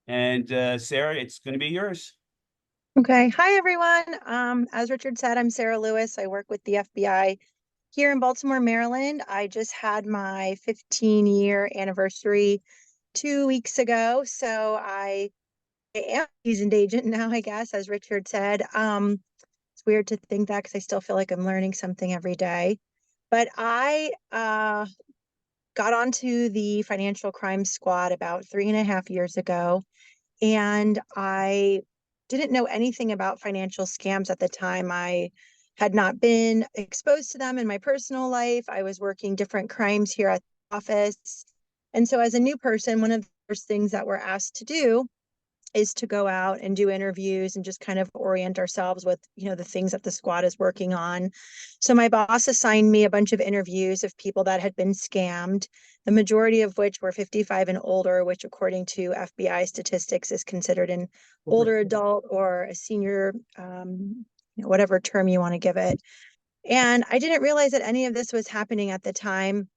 And Sarah, it's going to be yours. Okay. Hi, everyone. As Richard said, I'm Sarah Lewis. I work with the FBI here in Baltimore, Maryland. I just had my 15-year anniversary 2 weeks ago. So I am a seasoned agent now, I guess, as Richard said. It's weird to think that because I still feel like I'm learning something every day. But I got onto the financial crime squad about 3.5 years ago. And I didn't know anything about financial scams at the time. I had not been exposed to them in my personal life. I was working different crimes here at the office. And so, as a new person, one of the first things that we're asked to do is to go out and do interviews and just kind of orient ourselves with, the things that the squad is working on. So my boss assigned me a bunch of interviews of people that had been scammed, the majority of which were 55 and older, which according to FBI statistics is considered an older adult or a senior, whatever term you want to give it. And I didn't realize that any of this was happening at the time.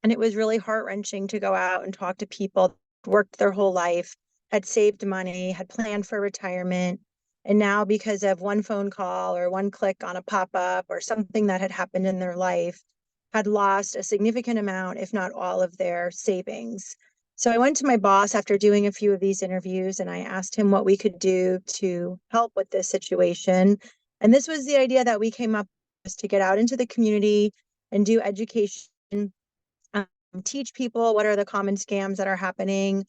And it was really heart-wrenching to go out and talk to people who worked their whole life, had saved money, had planned for retirement, and now because of one phone call or one click on a pop-up or something that had happened in their life, had lost a significant amount, if not all of their savings. So I went to my boss after doing a few of these interviews and I asked him what we could do to help with this situation. And this was the idea that we came up with, was to get out into the community and do education, teach people what are the common scams that are happening,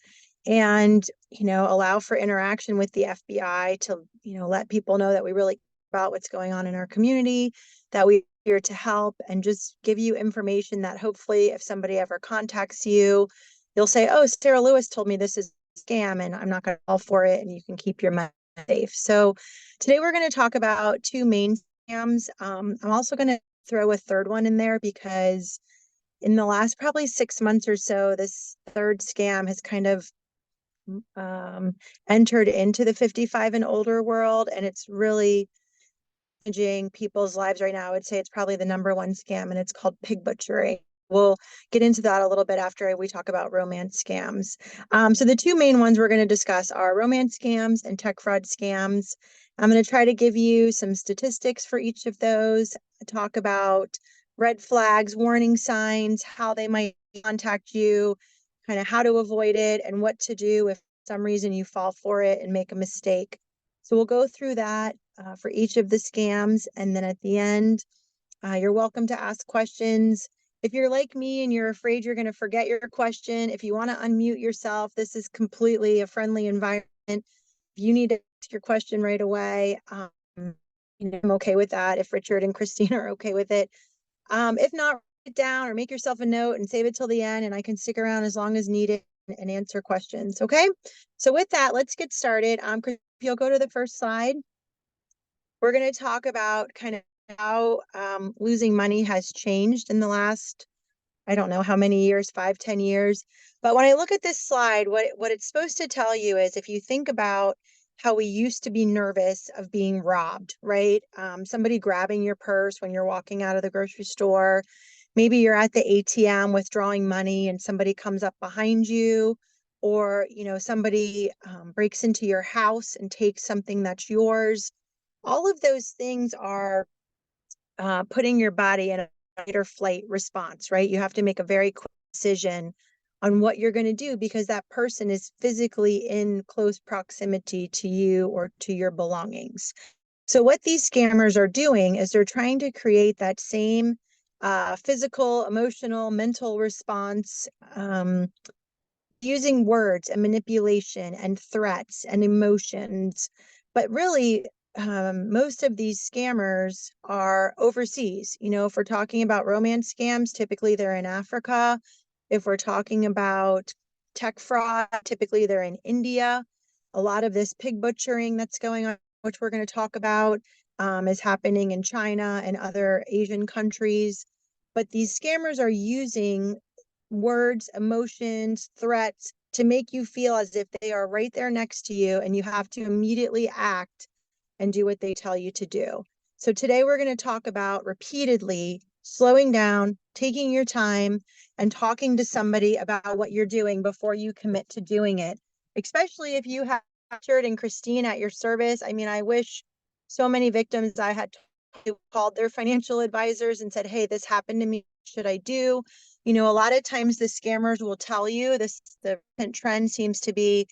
and allow for interaction with the FBI to let people know that we really care about what's going on in our community, that we're here to help, and just give you information that hopefully if somebody ever contacts you, you'll say, oh, Sarah Lewis told me this is a scam and I'm not going to fall for it, and you can keep your money safe. So today we're going to talk about two main scams. I'm also going to throw a third one in there because in the last probably 6 months or so, this third scam has kind of um, entered into the 55 and older world, and it's really changing people's lives right now. I would say it's probably the number one scam, and it's called pig butchery. We'll get into that a little bit after we talk about romance scams. So the two main ones we're going to discuss are romance scams and tech fraud scams. I'm going to try to give you some statistics for each of those, talk about red flags, warning signs, how they might contact you, kind of how to avoid it, and what to do if for some reason you fall for it and make a mistake. So we'll go through that for each of the scams. And then at the end, you're welcome to ask questions. If you're like me and you're afraid you're going to forget your question, if you want to unmute yourself, this is completely a friendly environment. If you need to ask your question right away, I'm okay with that. If Richard and Christine are okay with it. If not, write it down or make yourself a note and save it till the end, and I can stick around as long as needed and answer questions. Okay. So with that, let's get started. If you'll go to the first slide, we're going to talk about kind of how losing money has changed in the last, I don't know how many years, 5, 10 years. But when I look at this slide, what it's supposed to tell you is if you think about how we used to be nervous of being robbed, right? Somebody grabbing your purse when you're walking out of the grocery store. Maybe you're at the ATM withdrawing money and somebody comes up behind you, or somebody breaks into your house and takes something that's yours. All of those things are putting your body in a fight or flight response, right? You have to make a very quick decision on what you're going to do because that person is physically in close proximity to you or to your belongings. So what these scammers are doing is they're trying to create that same physical, emotional, mental response, using words and manipulation and threats and emotions. But really, most of these scammers are overseas. If we're talking about romance scams, typically they're in Africa. If we're talking about tech fraud, typically they're in India. A lot of this pig butchering that's going on, which we're going to talk about, is happening in China and other Asian countries. But these scammers are using words, emotions, threats to make you feel as if they are right there next to you and you have to immediately act and do what they tell you to do. So today we're going to talk about repeatedly slowing down, taking your time, and talking to somebody about what you're doing before you commit to doing it, especially if you have Richard and Christine at your service. I mean, I wish so many victims I had called their financial advisors and said, hey, this happened to me. What should I do? You know, a lot of times the scammers will tell you this, the trend seems to be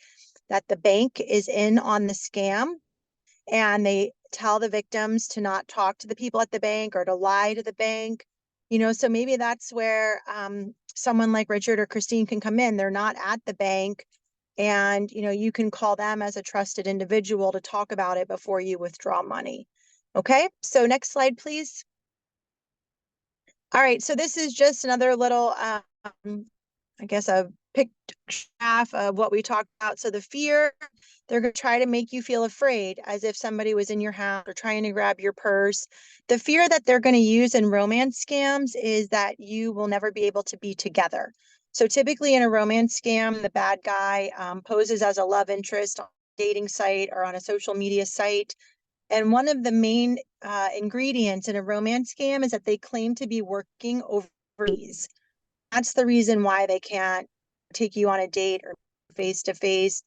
that the bank is in on the scam, and they tell the victims to not talk to the people at the bank or to lie to the bank. You know, so maybe that's where someone like Richard or Christine can come in. They're not at the bank, and you know, you can call them as a trusted individual to talk about it before you withdraw money. Okay, so next slide, please. All right, so this is just another little, I guess, a picture of what we talked about. So the fear, they're going to try to make you feel afraid as if somebody was in your house or trying to grab your purse. The fear that they're going to use in romance scams is that you will never be able to be together. So typically in a romance scam, the bad guy poses as a love interest on a dating site or on a social media site. And one of the main ingredients in a romance scam is that they claim to be working overseas. That's the reason why they can't take you on a date or face to face.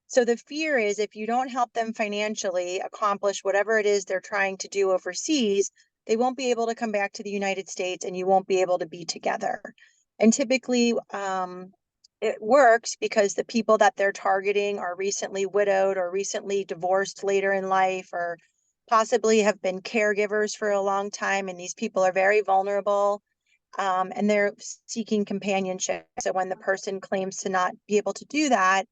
So the fear is if you don't help them financially accomplish whatever it is they're trying to do overseas, they won't be able to come back to the United States and you won't be able to be together. And typically, it works because the people that they're targeting are recently widowed or recently divorced later in life, or possibly have been caregivers for a long time. And these people are very vulnerable, and they're seeking companionship. So when the person claims to not be able to do that,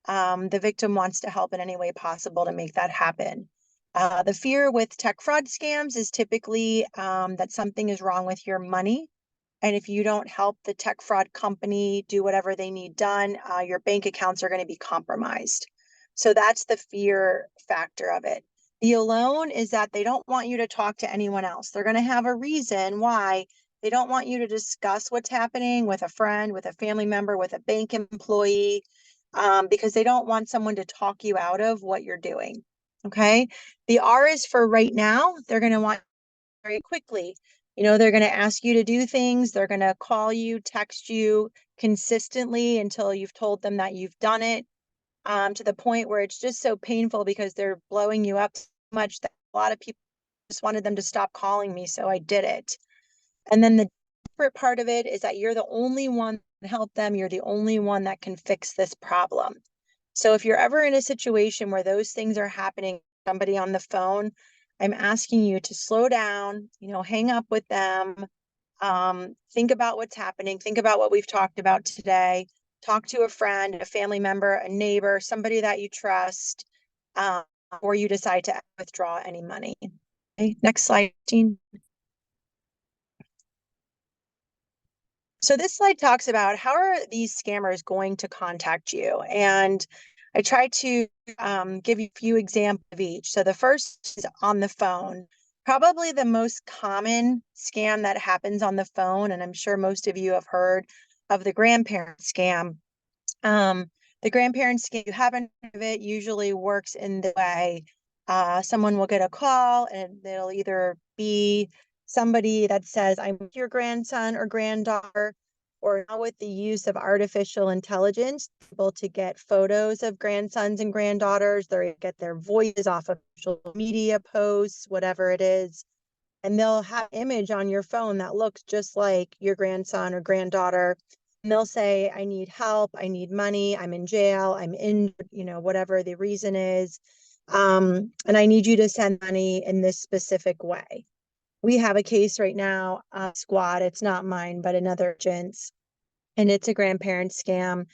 the victim wants to help in any way possible to make that happen. The fear with tech fraud scams is typically that something is wrong with your money. And if you don't help the tech fraud company do whatever they need done, your bank accounts are going to be compromised. So that's the fear factor of it. The alone is that they don't want you to talk to anyone else. They're going to have a reason why they don't want you to discuss what's happening with a friend, with a family member, with a bank employee, because they don't want someone to talk you out of what you're doing. Okay. The R is for right now. They're going to want very quickly. You know, they're going to ask you to do things. They're going to call you, text you consistently until you've told them that you've done it, to the point where it's just so painful because they're blowing you up so much that a lot of people just wanted them to stop calling me. So I did it. And then the different part of it is that you're the only one that can help them. You're the only one that can fix this problem. So if you're ever in a situation where those things are happening, somebody on the phone, I'm asking you to slow down, you know, hang up with them, think about what's happening, think about what we've talked about today, talk to a friend, a family member, a neighbor, somebody that you trust, before you decide to withdraw any money. Okay, next slide, Jean. So this slide talks about how are these scammers going to contact you? And I try to give you a few examples of each. So the first is on the phone. Probably the most common scam that happens on the phone, and I'm sure most of you have heard of the grandparent scam. Um, the grandparent scam, you haven't heard of it, usually works in the way someone will get a call and they'll either be somebody that says, I'm your grandson or granddaughter, or now with the use of artificial intelligence, able to get photos of grandsons and granddaughters, they get their voices off of social media posts, whatever it is, and they'll have an image on your phone that looks just like your grandson or granddaughter. And they'll say, I need help, I need money, I'm in jail, I'm injured, you know, whatever the reason is. And I need you to send money in this specific way. We have a case right now, squad, it's not mine, but another agent's, and it's a grandparent scam.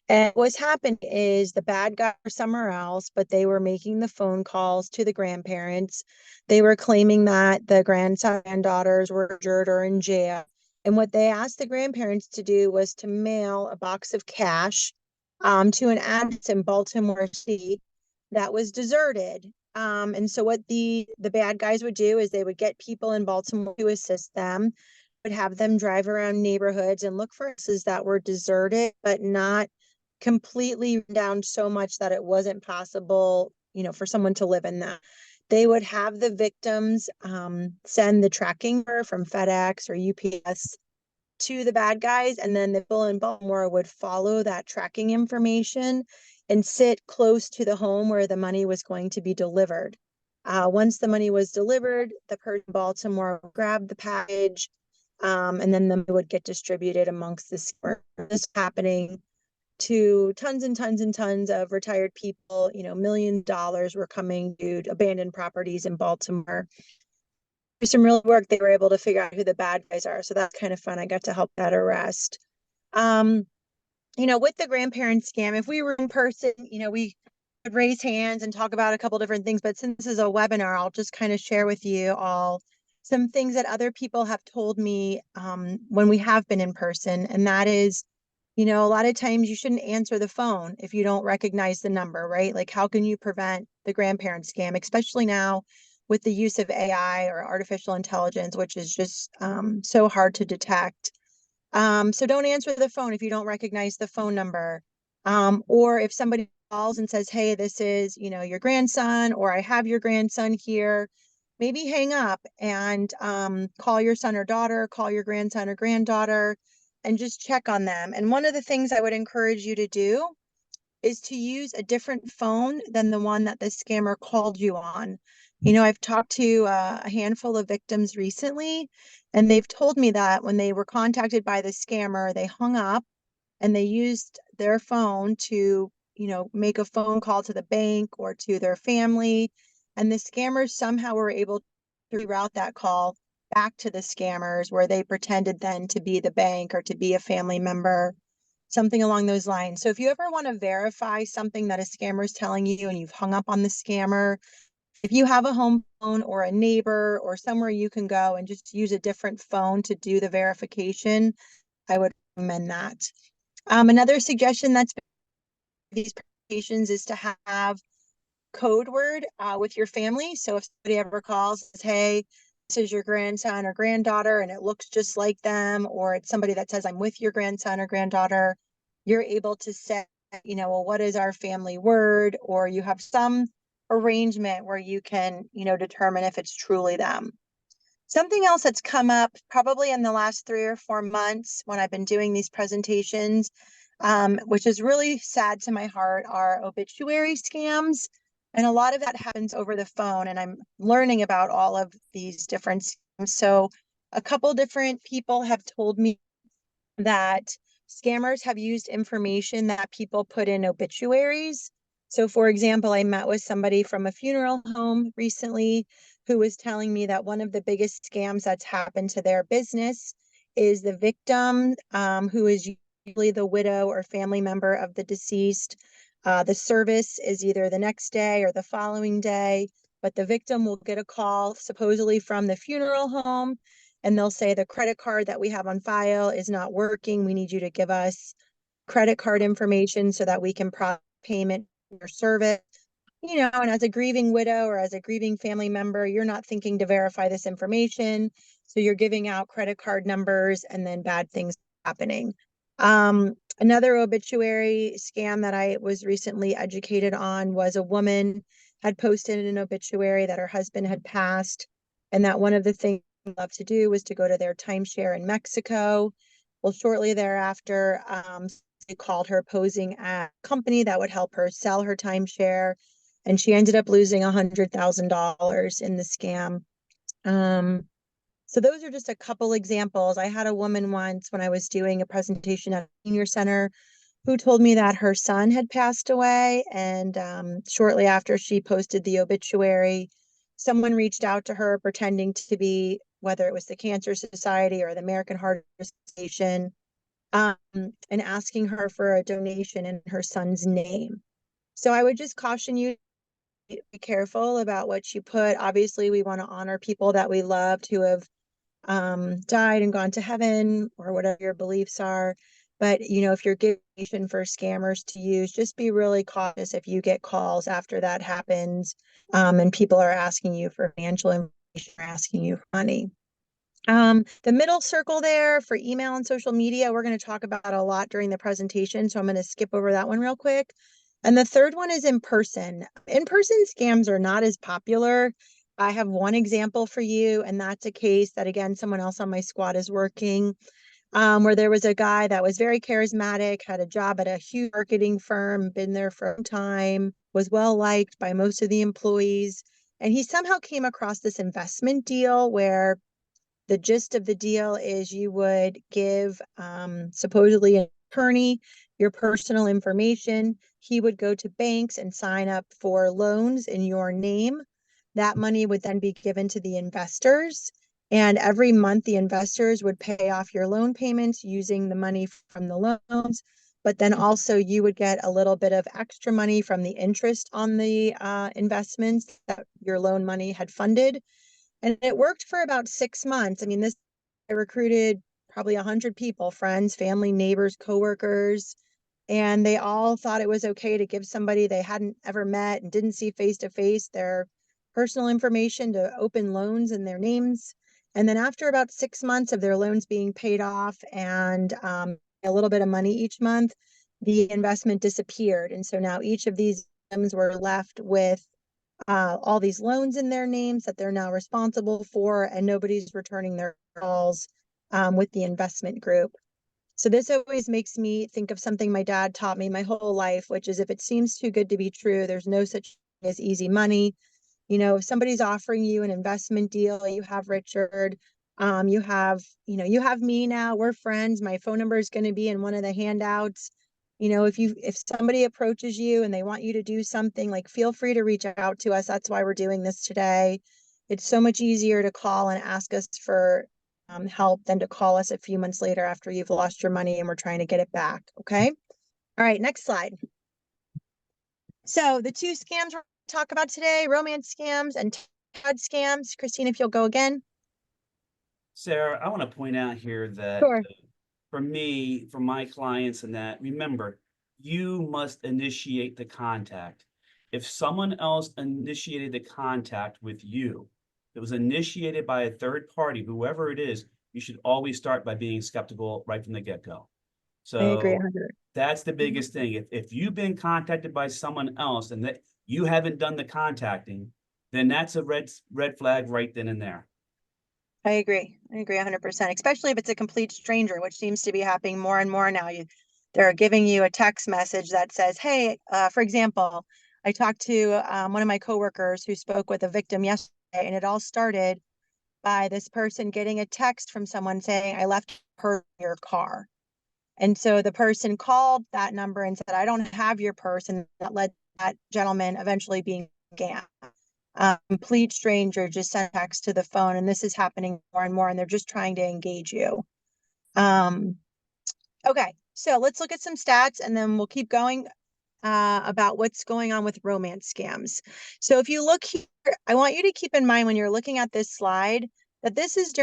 And what's happened is the bad guy were somewhere else, but they were making the phone calls to the grandparents. They were claiming that the grandson and daughters were injured or in jail. And what they asked the grandparents to do was to mail a box of cash to an address in Baltimore City that was deserted. And so what the bad guys would do is they would get people in Baltimore to assist them, would have them drive around neighborhoods and look for houses that were deserted, but not completely down so much that it wasn't possible, you know, for someone to live in that. they would have the victims send the tracking number from FedEx or UPS to the bad guys, and then the people in Baltimore would follow that tracking information and sit close to the home where the money was going to be delivered. Once the money was delivered, the person in Baltimore would grab the package, and then the money would get distributed amongst the scammers. This happening to tons and tons and tons of retired people. Millions of dollars were coming to abandoned properties in Baltimore. Through some real work, they were able to figure out who the bad guys are. So that's kind of fun. I got to help that arrest. Um, with the grandparent scam, if we were in person, we would raise hands and talk about a couple different things. But since this is a webinar, I'll just kind of share with you all some things that other people have told me when we have been in person. And that is, a lot of times you shouldn't answer the phone if you don't recognize the number, right? Like, how can you prevent the grandparent scam, especially now with the use of AI or artificial intelligence, which is just so hard to detect. So don't answer the phone if you don't recognize the phone number. Or if somebody calls and says, hey, this is, your grandson, or I have your grandson here, maybe hang up and call your son or daughter, call your grandson or granddaughter, and just check on them. And one of the things I would encourage you to do is to use a different phone than the one that the scammer called you on. I've talked to a handful of victims recently, and they've told me that when they were contacted by the scammer, they hung up and they used their phone to, make a phone call to the bank or to their family. And the scammers somehow were able to reroute that call back to the scammers, where they pretended then to be the bank or to be a family member, something along those lines. So if you ever want to verify something that a scammer is telling you and you've hung up on the scammer, if you have a home phone or a neighbor or somewhere you can go and just use a different phone to do the verification, I would recommend that. Another suggestion that's been these presentations is to have code word with your family. So if somebody ever calls, says, hey, this is your grandson or granddaughter, and it looks just like them, or it's somebody that says, I'm with your grandson or granddaughter, you're able to say, well, what is our family word? Or you have some arrangement where you can, determine if it's truly them. Something else that's come up probably in the last 3 or 4 months when I've been doing these presentations, which is really sad to my heart, are obituary scams. And a lot of that happens over the phone. And I'm learning about all of these different scams. So a couple different people have told me that scammers have used information that people put in obituaries. So, for example, I met with somebody from a funeral home recently who was telling me that one of the biggest scams that's happened to their business is the victim, who is usually the widow or family member of the deceased. The service is either the next day or the following day, but the victim will get a call supposedly from the funeral home, and they'll say the credit card that we have on file is not working. We need you to give us credit card information so that we can process payment for your service. And as a grieving widow or as a grieving family member, you're not thinking to verify this information. So you're giving out credit card numbers, and then bad things happening. Another obituary scam that I was recently educated on was a woman had posted in an obituary that her husband had passed, and that one of the things they love to do was to go to their timeshare in Mexico. Well, shortly thereafter, they called her posing at a company that would help her sell her timeshare, and she ended up losing $100,000 in the scam. So those are just a couple examples. I had a woman once when I was doing a presentation at a senior center who told me that her son had passed away, and shortly after she posted the obituary, someone reached out to her pretending to be, whether it was the Cancer Society or the American Heart Association, and asking her for a donation in her son's name. So I would just caution you, be careful about what you put. Obviously, we want to honor people that we loved who have died and gone to heaven, or whatever your beliefs are. But, if you're giving information for scammers to use, just be really cautious if you get calls after that happens, and people are asking you for financial information or asking you for money. The middle circle there for email and social media, we're going to talk about a lot during the presentation, so I'm going to skip over that one real quick. And the third one is in person. In person scams are not as popular. I have one example for you, and that's a case that, again, someone else on my squad is working, where there was a guy that was very charismatic, had a job at a huge marketing firm, been there for a time, was well liked by most of the employees. And he somehow came across this investment deal where the gist of the deal is you would give supposedly an attorney your personal information. He would go to banks and sign up for loans in your name. That money would then be given to the investors. And every month, the investors would pay off your loan payments using the money from the loans. But then also, you would get a little bit of extra money from the interest on the investments that your loan money had funded. And it worked for about 6 months. I mean, I recruited probably 100 people, friends, family, neighbors, coworkers, and they all thought it was okay to give somebody they hadn't ever met and didn't see face to face their personal information to open loans in their names. And then after about 6 months of their loans being paid off and a little bit of money each month, the investment disappeared. And so now each of these items were left with all these loans in their names that they're now responsible for, and nobody's returning their calls with the investment group. So this always makes me think of something my dad taught me my whole life, which is if it seems too good to be true, there's no such thing as easy money. If somebody's offering you an investment deal, you have Richard, you have me now, we're friends. My phone number is going to be in one of the handouts. If somebody approaches you and they want you to do something, like feel free to reach out to us. That's why we're doing this today. It's so much easier to call and ask us for help than to call us a few months later after you've lost your money and we're trying to get it back. Okay. All right. Next slide. So the two scams we're going to talk about today, romance scams and TAD scams. Christine, if you'll go again. Sarah, I want to point out here that Sure. for me, for my clients and that, remember, you must initiate the contact. If someone else initiated the contact with you, it was initiated by a third party, whoever it is, you should always start by being skeptical right from the get-go. I agree So 100. that's the biggest thing. If you've been contacted by someone else and that you haven't done the contacting, then that's a red flag right then and there. I agree. I agree 100%, especially if it's a complete stranger, which seems to be happening more and more now. They're giving you a text message that says, hey, for example, I talked to one of my coworkers who spoke with a victim yesterday, and it all started by this person getting a text from someone saying, I left her in your car. And so the person called that number and said, I don't have your purse. And that led that gentleman eventually being scammed. Complete stranger just sent text to the phone, and this is happening more and more, and they're just trying to engage you. Um, okay, so let's look at some stats, and then we'll keep going about what's going on with romance scams. So if you look here, I want you to keep in mind when you're looking at this slide that this is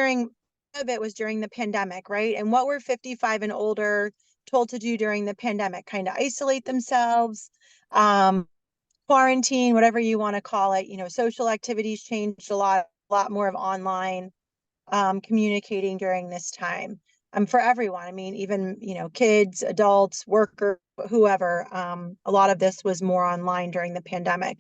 of it was during the pandemic, right? And what were 55 and older told to do during the pandemic? Kind of isolate themselves, um, quarantine, whatever you want to call it. Social activities changed a lot more of online communicating during this time for everyone. I mean, even, kids, adults, workers, whoever, a lot of this was more online during the pandemic.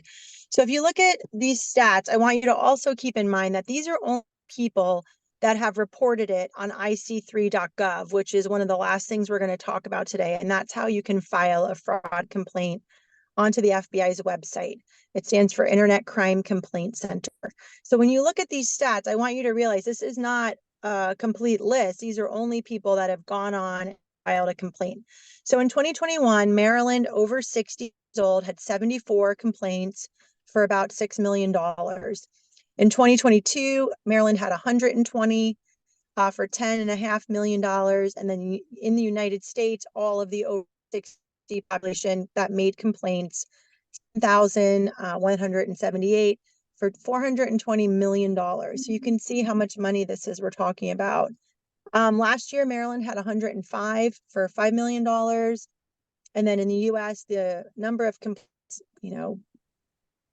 So if you look at these stats, I want you to also keep in mind that these are only people that have reported it on ic3.gov, which is one of the last things we're going to talk about today. And that's how you can file a fraud complaint onto the FBI's website. It stands for Internet Crime Complaint Center. So when you look at these stats, I want you to realize this is not a complete list. These are only people that have gone on and filed a complaint. So in 2021, Maryland over 60 years old had 74 complaints for about $6 million. In 2022, Maryland had 120 for $10.5 million. And then in the United States, all of the over 60 population that made complaints, 1,178 for $420 million. So you can see how much money this is we're talking about. Last year, Maryland had 105 for $5 million. And then in the US, the number of complaints,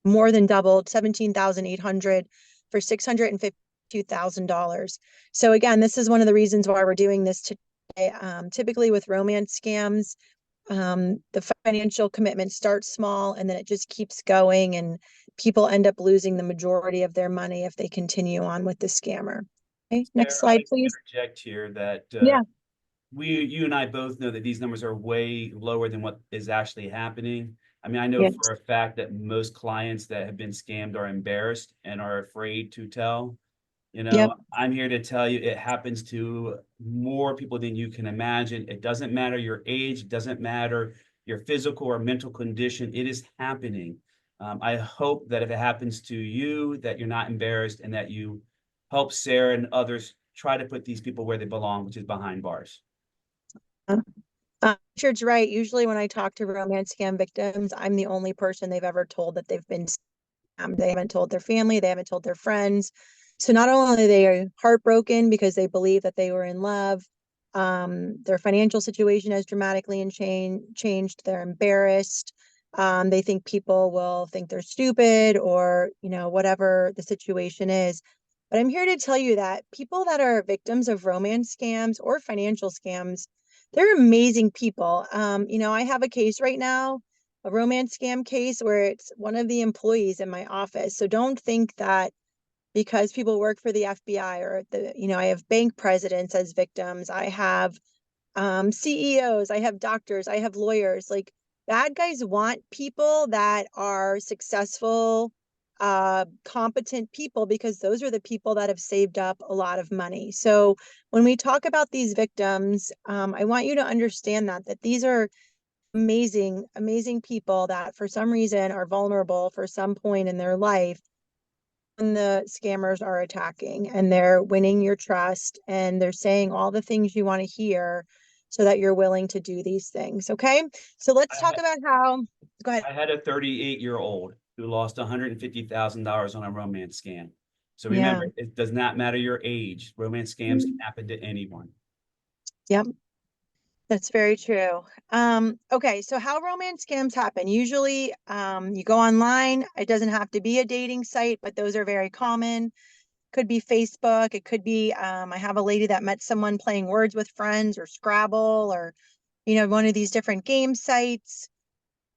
more than doubled, 17,800 for $652,000. So again, this is one of the reasons why we're doing this today. Typically with romance scams, the financial commitment starts small and then it just keeps going, and people end up losing the majority of their money if they continue on with the scammer. Okay, next Sarah, I'd slide, like to please. interject here that Yeah, you and I both know that these numbers are way lower than what is actually happening. I mean, I know yeah, for a fact that most clients that have been scammed are embarrassed and are afraid to tell. You yep. know, I'm here to tell you it happens to more people than you can imagine. It doesn't matter your age, it doesn't matter your physical or mental condition. It is happening. I hope that if it happens to you, that you're not embarrassed and that you help Sarah and others try to put these people where they belong, which is behind bars. Richard's right. Usually when I talk to romance scam victims, I'm the only person they've ever told that they've been scammed. They haven't told their family, they haven't told their friends. So not only are they heartbroken because they believe that they were in love, their financial situation has dramatically changed. They're embarrassed. They think people will think they're stupid, or, whatever the situation is. But I'm here to tell you that people that are victims of romance scams or financial scams, they're amazing people. I have a case right now, a romance scam case, where it's one of the employees in my office. So don't think that because people work for the FBI, or I have bank presidents as victims. I have CEOs, I have doctors, I have lawyers. Like, bad guys want people that are successful, competent people, because those are the people that have saved up a lot of money. So when we talk about these victims, I want you to understand that these are amazing, amazing people that for some reason are vulnerable for some point in their life, when the scammers are attacking and they're winning your trust and they're saying all the things you want to hear so that you're willing to do these things. Okay. So let's I talk had about how, go ahead. I had a 38-year-old who lost $150,000 on a romance scam. So Yeah. remember, it does not matter your age. Romance scams can happen to anyone. Yep. That's very true. Okay, so how romance scams happen? Usually, you go online. It doesn't have to be a dating site, but those are very common. Could be Facebook. It could be, I have a lady that met someone playing Words with Friends or Scrabble, or, one of these different game sites.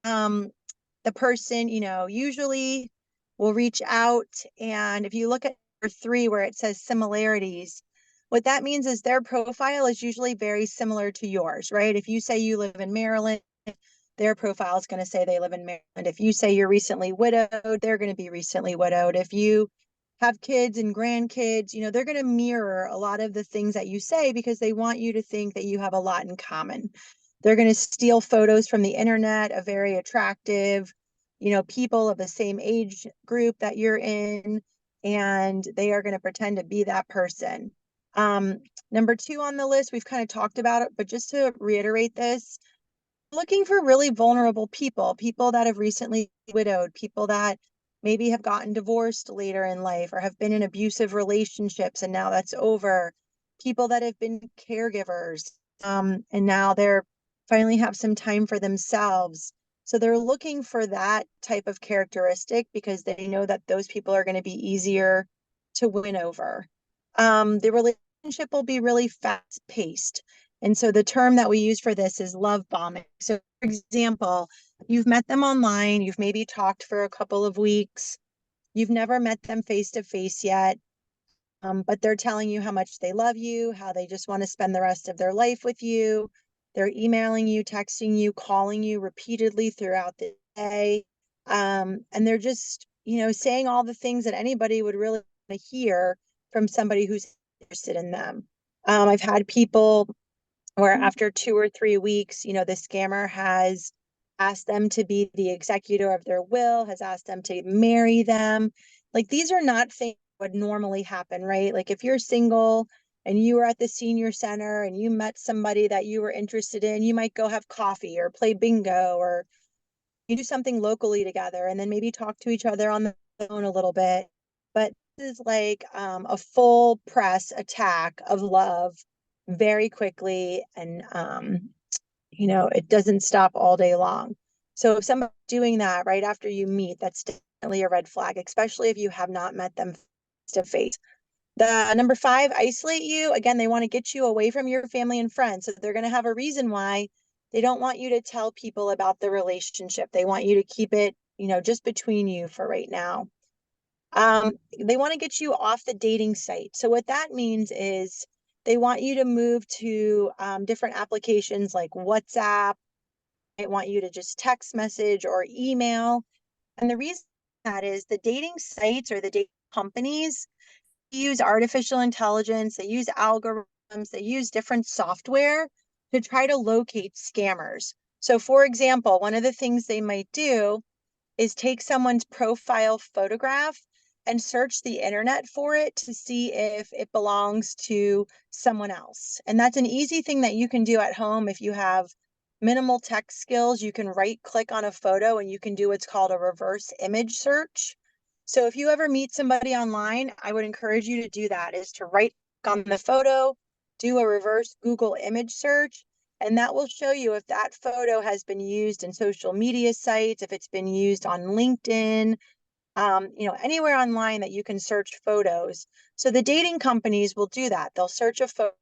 Um, the person, usually will reach out. And if you look at number 3, where it says similarities, what that means is their profile is usually very similar to yours, right? If you say you live in Maryland, their profile is going to say they live in Maryland. If you say you're recently widowed, they're going to be recently widowed. If you have kids and grandkids, they're going to mirror a lot of the things that you say because they want you to think that you have a lot in common. They're going to steal photos from the internet of very attractive, people of the same age group that you're in, and they are going to pretend to be that person. Um, Number 2 on the list, we've kind of talked about it, but just to reiterate this, looking for really vulnerable people, people that have recently widowed, people that maybe have gotten divorced later in life or have been in abusive relationships and now that's over, people that have been caregivers, and now they're finally have some time for themselves. So they're looking for that type of characteristic because they know that those people are going to be easier to win over. The relationship will be really fast paced. And so the term that we use for this is love bombing. So, for example, you've met them online, you've maybe talked for a couple of weeks, you've never met them face to face yet, but they're telling you how much they love you, how they just want to spend the rest of their life with you. They're emailing you, texting you, calling you repeatedly throughout the day. And they're just, saying all the things that anybody would really want to hear from somebody who's interested in them. I've had people where after 2 or 3 weeks, the scammer has asked them to be the executor of their will, has asked them to marry them. Like, these are not things that would normally happen, right? Like, if you're single and you were at the senior center and you met somebody that you were interested in, you might go have coffee or play bingo, or you do something locally together and then maybe talk to each other on the phone a little bit. But this is like, a full press attack of love very quickly. And, it doesn't stop all day long. So if somebody's doing that right after you meet, that's definitely a red flag, especially if you have not met them face to face. The number 5, isolate you. Again, they want to get you away from your family and friends. So they're going to have a reason why They don't want you to tell people about the relationship. They want you to keep it, just between you for right now. They want to get you off the dating site. So what that means is they want you to move to different applications like WhatsApp. They want you to just text message or email. And the reason that is the dating sites or the dating companies use artificial intelligence, they use algorithms, they use different software to try to locate scammers. So, for example, one of the things they might do is take someone's profile photograph and search the internet for it to see if it belongs to someone else. And that's an easy thing that you can do at home if you have minimal tech skills. You can right click on a photo and you can do what's called a reverse image search. So if you ever meet somebody online, I would encourage you to do that, is to right click on the photo, do a reverse Google image search, and that will show you if that photo has been used in social media sites, if it's been used on LinkedIn, anywhere online that you can search photos. So the dating companies will do that. They'll search a photo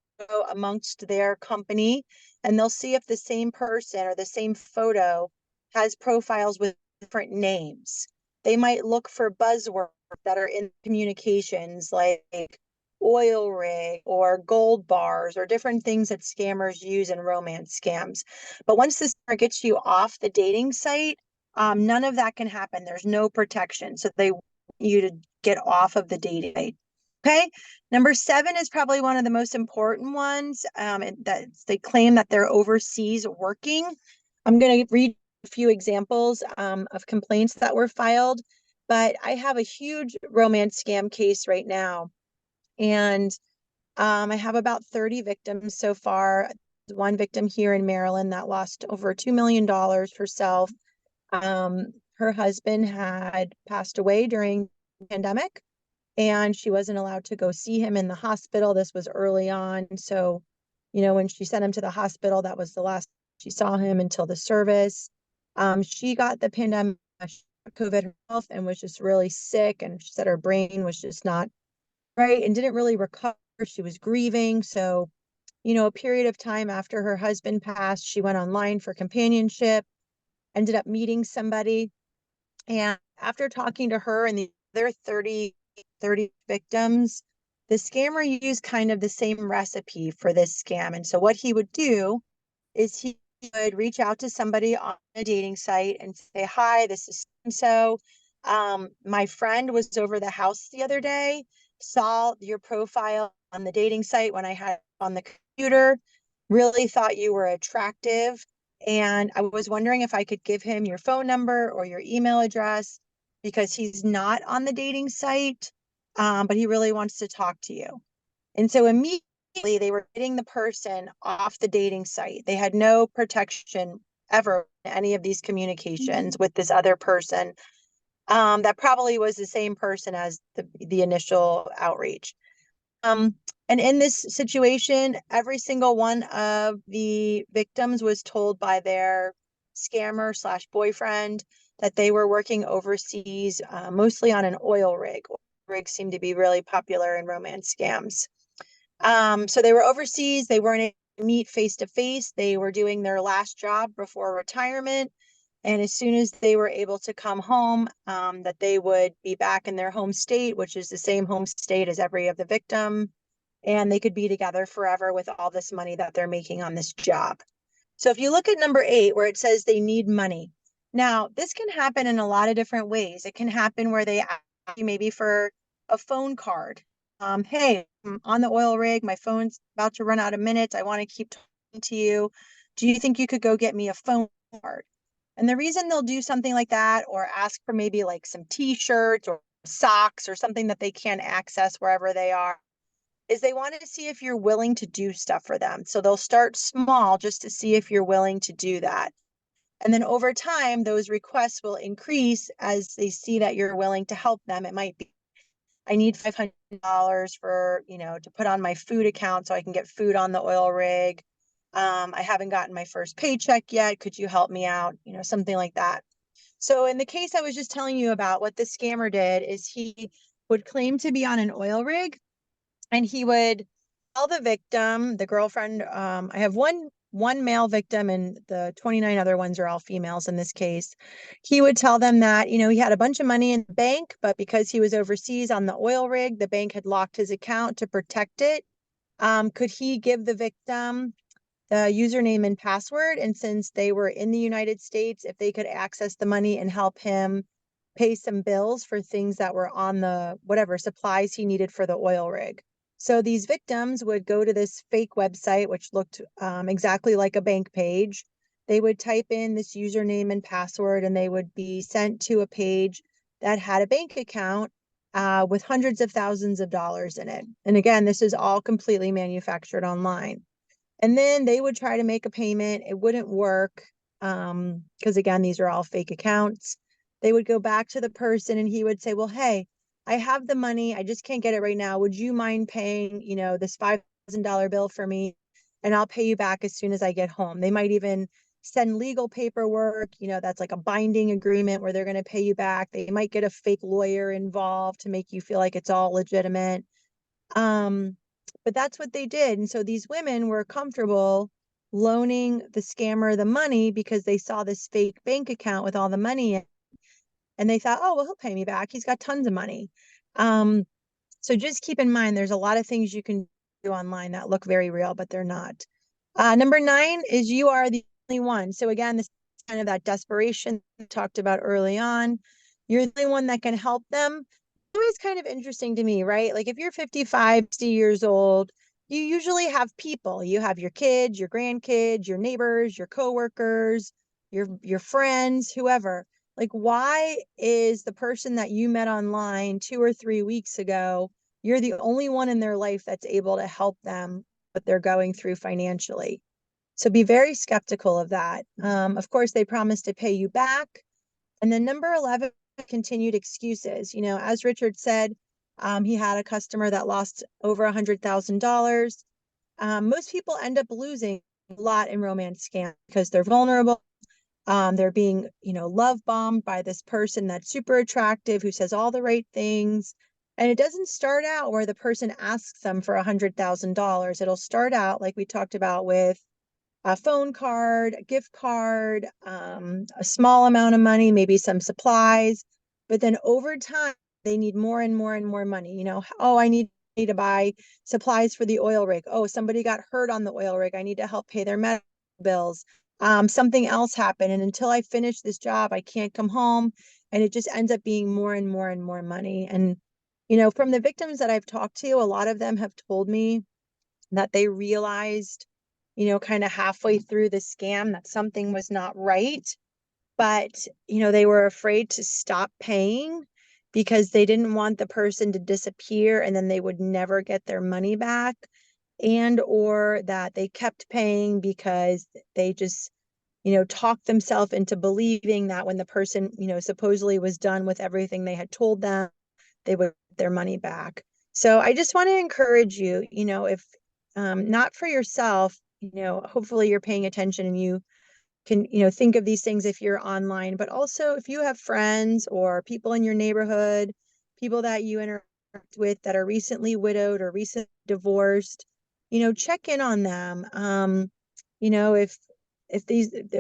amongst their company and they'll see if the same person or the same photo has profiles with different names. They might look for buzzwords that are in communications like oil rig or gold bars or different things that scammers use in romance scams. But once this gets you off the dating site, none of that can happen. There's no protection. So they want you to get off of the dating site. Okay. Number 7 is probably one of the most important ones. And that they claim that they're overseas working. I'm going to read a few examples of complaints that were filed, but I have a huge romance scam case right now. And I have about 30 victims so far. One victim here in Maryland that lost over $2 million herself. Her husband had passed away during the pandemic and she wasn't allowed to go see him in the hospital. This was early on. So, when she sent him to the hospital, that was the last she saw him until the service. She got the pandemic, COVID herself, and was just really sick. And she said her brain was just not right and didn't really recover. She was grieving. So, a period of time after her husband passed, she went online for companionship, ended up meeting somebody. And after talking to her and the other 30 victims, the scammer used kind of the same recipe for this scam. And so what he would do is he would reach out to somebody on a dating site and say, "Hi, this is so. My friend was over the house the other day, saw your profile on the dating site when I had it on the computer, really thought you were attractive. And I was wondering if I could give him your phone number or your email address because he's not on the dating site, but he really wants to talk to you." And so immediately they were getting the person off the dating site. They had no protection ever in any of these communications with this other person. That probably was the same person as the initial outreach. And in this situation, every single one of the victims was told by their scammer slash boyfriend that they were working overseas, mostly on an oil rig. Oil rigs seem to be really popular in romance scams. So they were overseas. They weren't able to meet face to face. They were doing their last job before retirement. And as soon as they were able to come home, that they would be back in their home state, which is the same home state as every of the victim, and they could be together forever with all this money that they're making on this job. So if you look at number 8, where it says they need money, now this can happen in a lot of different ways. It can happen where they ask you maybe for a phone card. Hey, I'm on the oil rig, my phone's about to run out of minutes. I want to keep talking to you. Do you think you could go get me a phone card? And the reason they'll do something like that or ask for maybe like some t-shirts or socks or something that they can't access wherever they are is they want to see if you're willing to do stuff for them. So they'll start small just to see if you're willing to do that. And then over time, those requests will increase as they see that you're willing to help them. It might be, I need $500 for, to put on my food account so I can get food on the oil rig. I haven't gotten my first paycheck yet. Could you help me out? Something like that. So in the case I was just telling you about, what the scammer did is he would claim to be on an oil rig and he would tell the victim, the girlfriend. I have one one male victim and the 29 other ones are all females in this case. He would tell them that, he had a bunch of money in the bank, but because he was overseas on the oil rig, the bank had locked his account to protect it. Could he give the victim the username and password? And since they were in the United States, if they could access the money and help him pay some bills for things that were on the whatever supplies he needed for the oil rig. So these victims would go to this fake website, which looked exactly like a bank page. They would type in this username and password, and they would be sent to a page that had a bank account with hundreds of thousands of dollars in it. And again, this is all completely manufactured online. And then they would try to make a payment. It wouldn't work because, again, these are all fake accounts. They would go back to the person and he would say, well, hey, I have the money. I just can't get it right now. Would you mind paying, this $5,000 bill for me? And I'll pay you back as soon as I get home. They might even send legal paperwork, that's like a binding agreement where they're going to pay you back. They might get a fake lawyer involved to make you feel like it's all legitimate. Um, but that's what they did. And so these women were comfortable loaning the scammer the money because they saw this fake bank account with all the money in, and they thought, oh, well, he'll pay me back. He's got tons of money. Um, so just keep in mind, there's a lot of things you can do online that look very real, but they're not. Number 9 is you are the only one. So again, this is kind of that desperation we talked about early on. You're the only one that can help them. It's always kind of interesting to me, right? Like if you're 55, 60 years old, you usually have people. You have your kids, your grandkids, your neighbors, your coworkers, your friends, whoever. Like, why is the person that you met online 2 or 3 weeks ago, you're the only one in their life that's able to help them what they're going through financially? So be very skeptical of that. Of course, they promise to pay you back. And then number 11, continued excuses. As Richard said, he had a customer that lost over $100,000. Most people end up losing a lot in romance scams because they're vulnerable. They're being, love bombed by this person that's super attractive, who says all the right things. And it doesn't start out where the person asks them for $100,000. It'll start out like we talked about with a phone card, a gift card, a small amount of money, maybe some supplies. But then over time, they need more and more and more money. Oh, I need to buy supplies for the oil rig. Oh, somebody got hurt on the oil rig. I need to help pay their medical bills. Something else happened. And until I finish this job, I can't come home. And it just ends up being more and more and more money. And, from the victims that I've talked to, a lot of them have told me that they realized, kind of halfway through the scam that something was not right. But, they were afraid to stop paying because they didn't want the person to disappear and then they would never get their money back. And or that they kept paying because they just, talked themselves into believing that when the person, supposedly was done with everything they had told them, they would get their money back. So I just want to encourage you, if not for yourself, hopefully you're paying attention and you can, think of these things if you're online, but also if you have friends or people in your neighborhood, people that you interact with that are recently widowed or recently divorced, check in on them. You know, if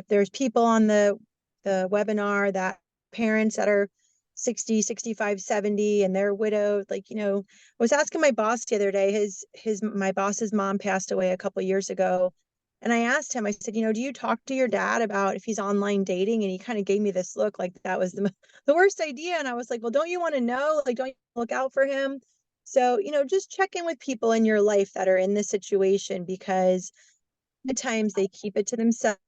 there's people on the webinar that parents that are 60, 65, 70 and they're widowed, like, I was asking my boss the other day, my boss's mom passed away a couple years ago. And I asked him, I said, do you talk to your dad about if he's online dating? And he kind of gave me this look like that was the worst idea. And I was like, well, don't you want to know? Like, don't you look out for him? So, just check in with people in your life that are in this situation because at times they keep it to themselves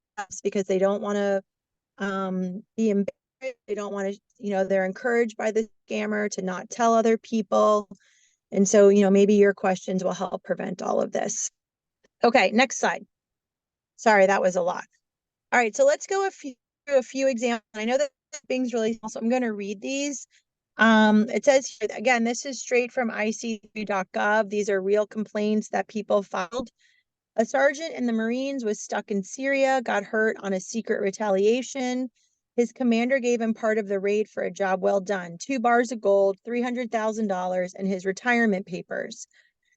because they don't want to be embarrassed. They don't want to, they're encouraged by the scammer to not tell other people. And so, maybe your questions will help prevent all of this. Okay, next slide. Sorry, that was a lot. All right, so let's go through a few examples. I know that Bing's really small, so I'm going to read these. It says here, again, this is straight from IC3.gov. These are real complaints that people filed. A sergeant in the Marines was stuck in Syria, got hurt on a secret retaliation. His commander gave him part of the raid for a job well done, 2 bars of gold, $300,000, and his retirement papers.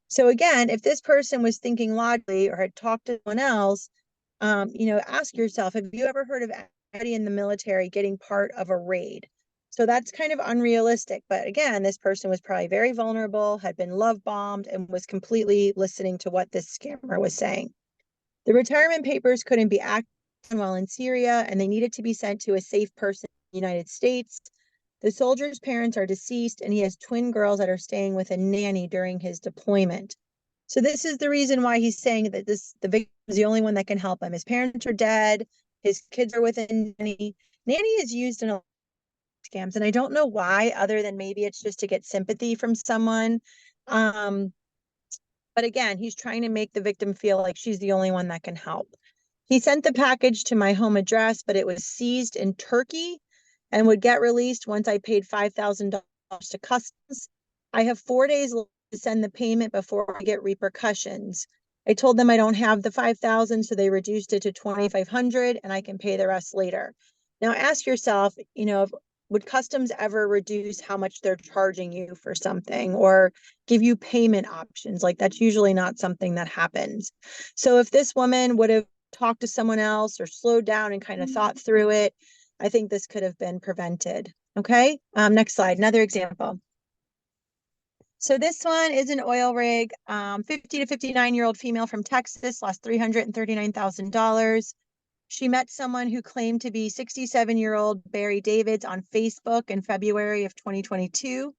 So again, if this person was thinking logically or had talked to someone else, Ask yourself, have you ever heard of anybody in the military getting part of a raid? So that's kind of unrealistic. But again, this person was probably very vulnerable, had been love bombed, and was completely listening to what this scammer was saying. The retirement papers couldn't be acted on while in Syria, and they needed to be sent to a safe person in the United States. The soldier's parents are deceased, and he has twin girls that are staying with a nanny during his deployment. So this is the reason why he's saying that the victim is the only one that can help him. His parents are dead. His kids are with a nanny. Nanny is used in a lot of scams, and I don't know why, other than maybe it's just to get sympathy from someone. Um, but again, he's trying to make the victim feel like she's the only one that can help. He sent the package to my home address, but it was seized in Turkey and would get released once I paid $5,000 to customs. I have 4 days to send the payment before I get repercussions. I told them I don't have the 5,000, so they reduced it to 2,500 and I can pay the rest later. Now ask yourself, would customs ever reduce how much they're charging you for something or give you payment options? Like that's usually not something that happens. So if this woman would have talked to someone else or slowed down and kind of thought through it, I think this could have been prevented. Okay. Next slide. Another example. So this one is an oil rig. 50 to 59-year-old female from Texas lost $339,000. She met someone who claimed to be 67-year-old Barry Davids on Facebook in February of 2022.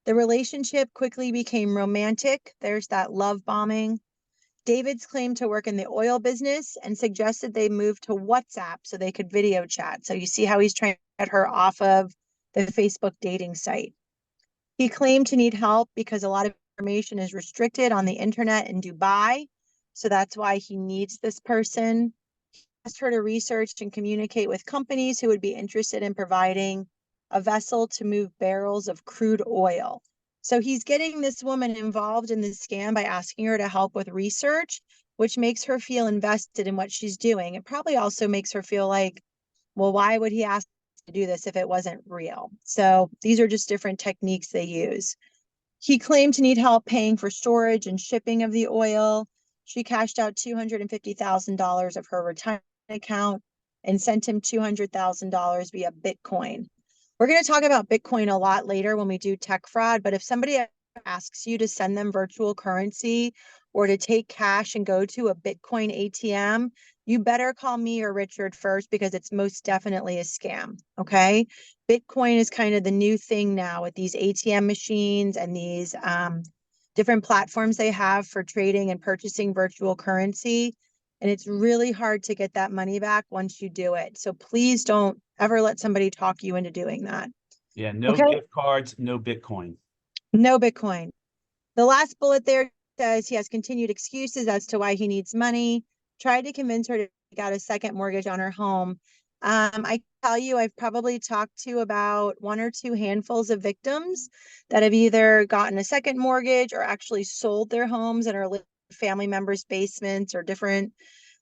The relationship quickly became romantic. There's that love bombing. Davids claimed to work in the oil business and suggested they move to WhatsApp so they could video chat. So you see how he's trying to get her off of the Facebook dating site. He claimed to need help because a lot of information is restricted on the internet in Dubai. So that's why he needs this person. He asked her to research and communicate with companies who would be interested in providing a vessel to move barrels of crude oil. So he's getting this woman involved in the scam by asking her to help with research, which makes her feel invested in what she's doing. It probably also makes her feel like, well, why would he ask to do this if it wasn't real? So these are just different techniques they use. He claimed to need help paying for storage and shipping of the oil. She cashed out $250,000 of her retirement account and sent him $200,000 via Bitcoin. We're going to talk about Bitcoin a lot later when we do tech fraud, but if somebody asks you to send them virtual currency or to take cash and go to a Bitcoin ATM, you better call me or Richard first because it's most definitely a scam. Okay. Bitcoin is kind of the new thing now with these ATM machines and these different platforms they have for trading and purchasing virtual currency. And it's really hard to get that money back once you do it. So please don't ever let somebody talk you into doing that. Yeah, no Okay. gift cards, no Bitcoin. No Bitcoin. The last bullet there says he has continued excuses as to why he needs money. Tried to convince her to take out a second mortgage on her home. I tell you, I've probably talked to about one or two handfuls of victims that have either gotten a second mortgage or actually sold their homes and are living in family members' basements or different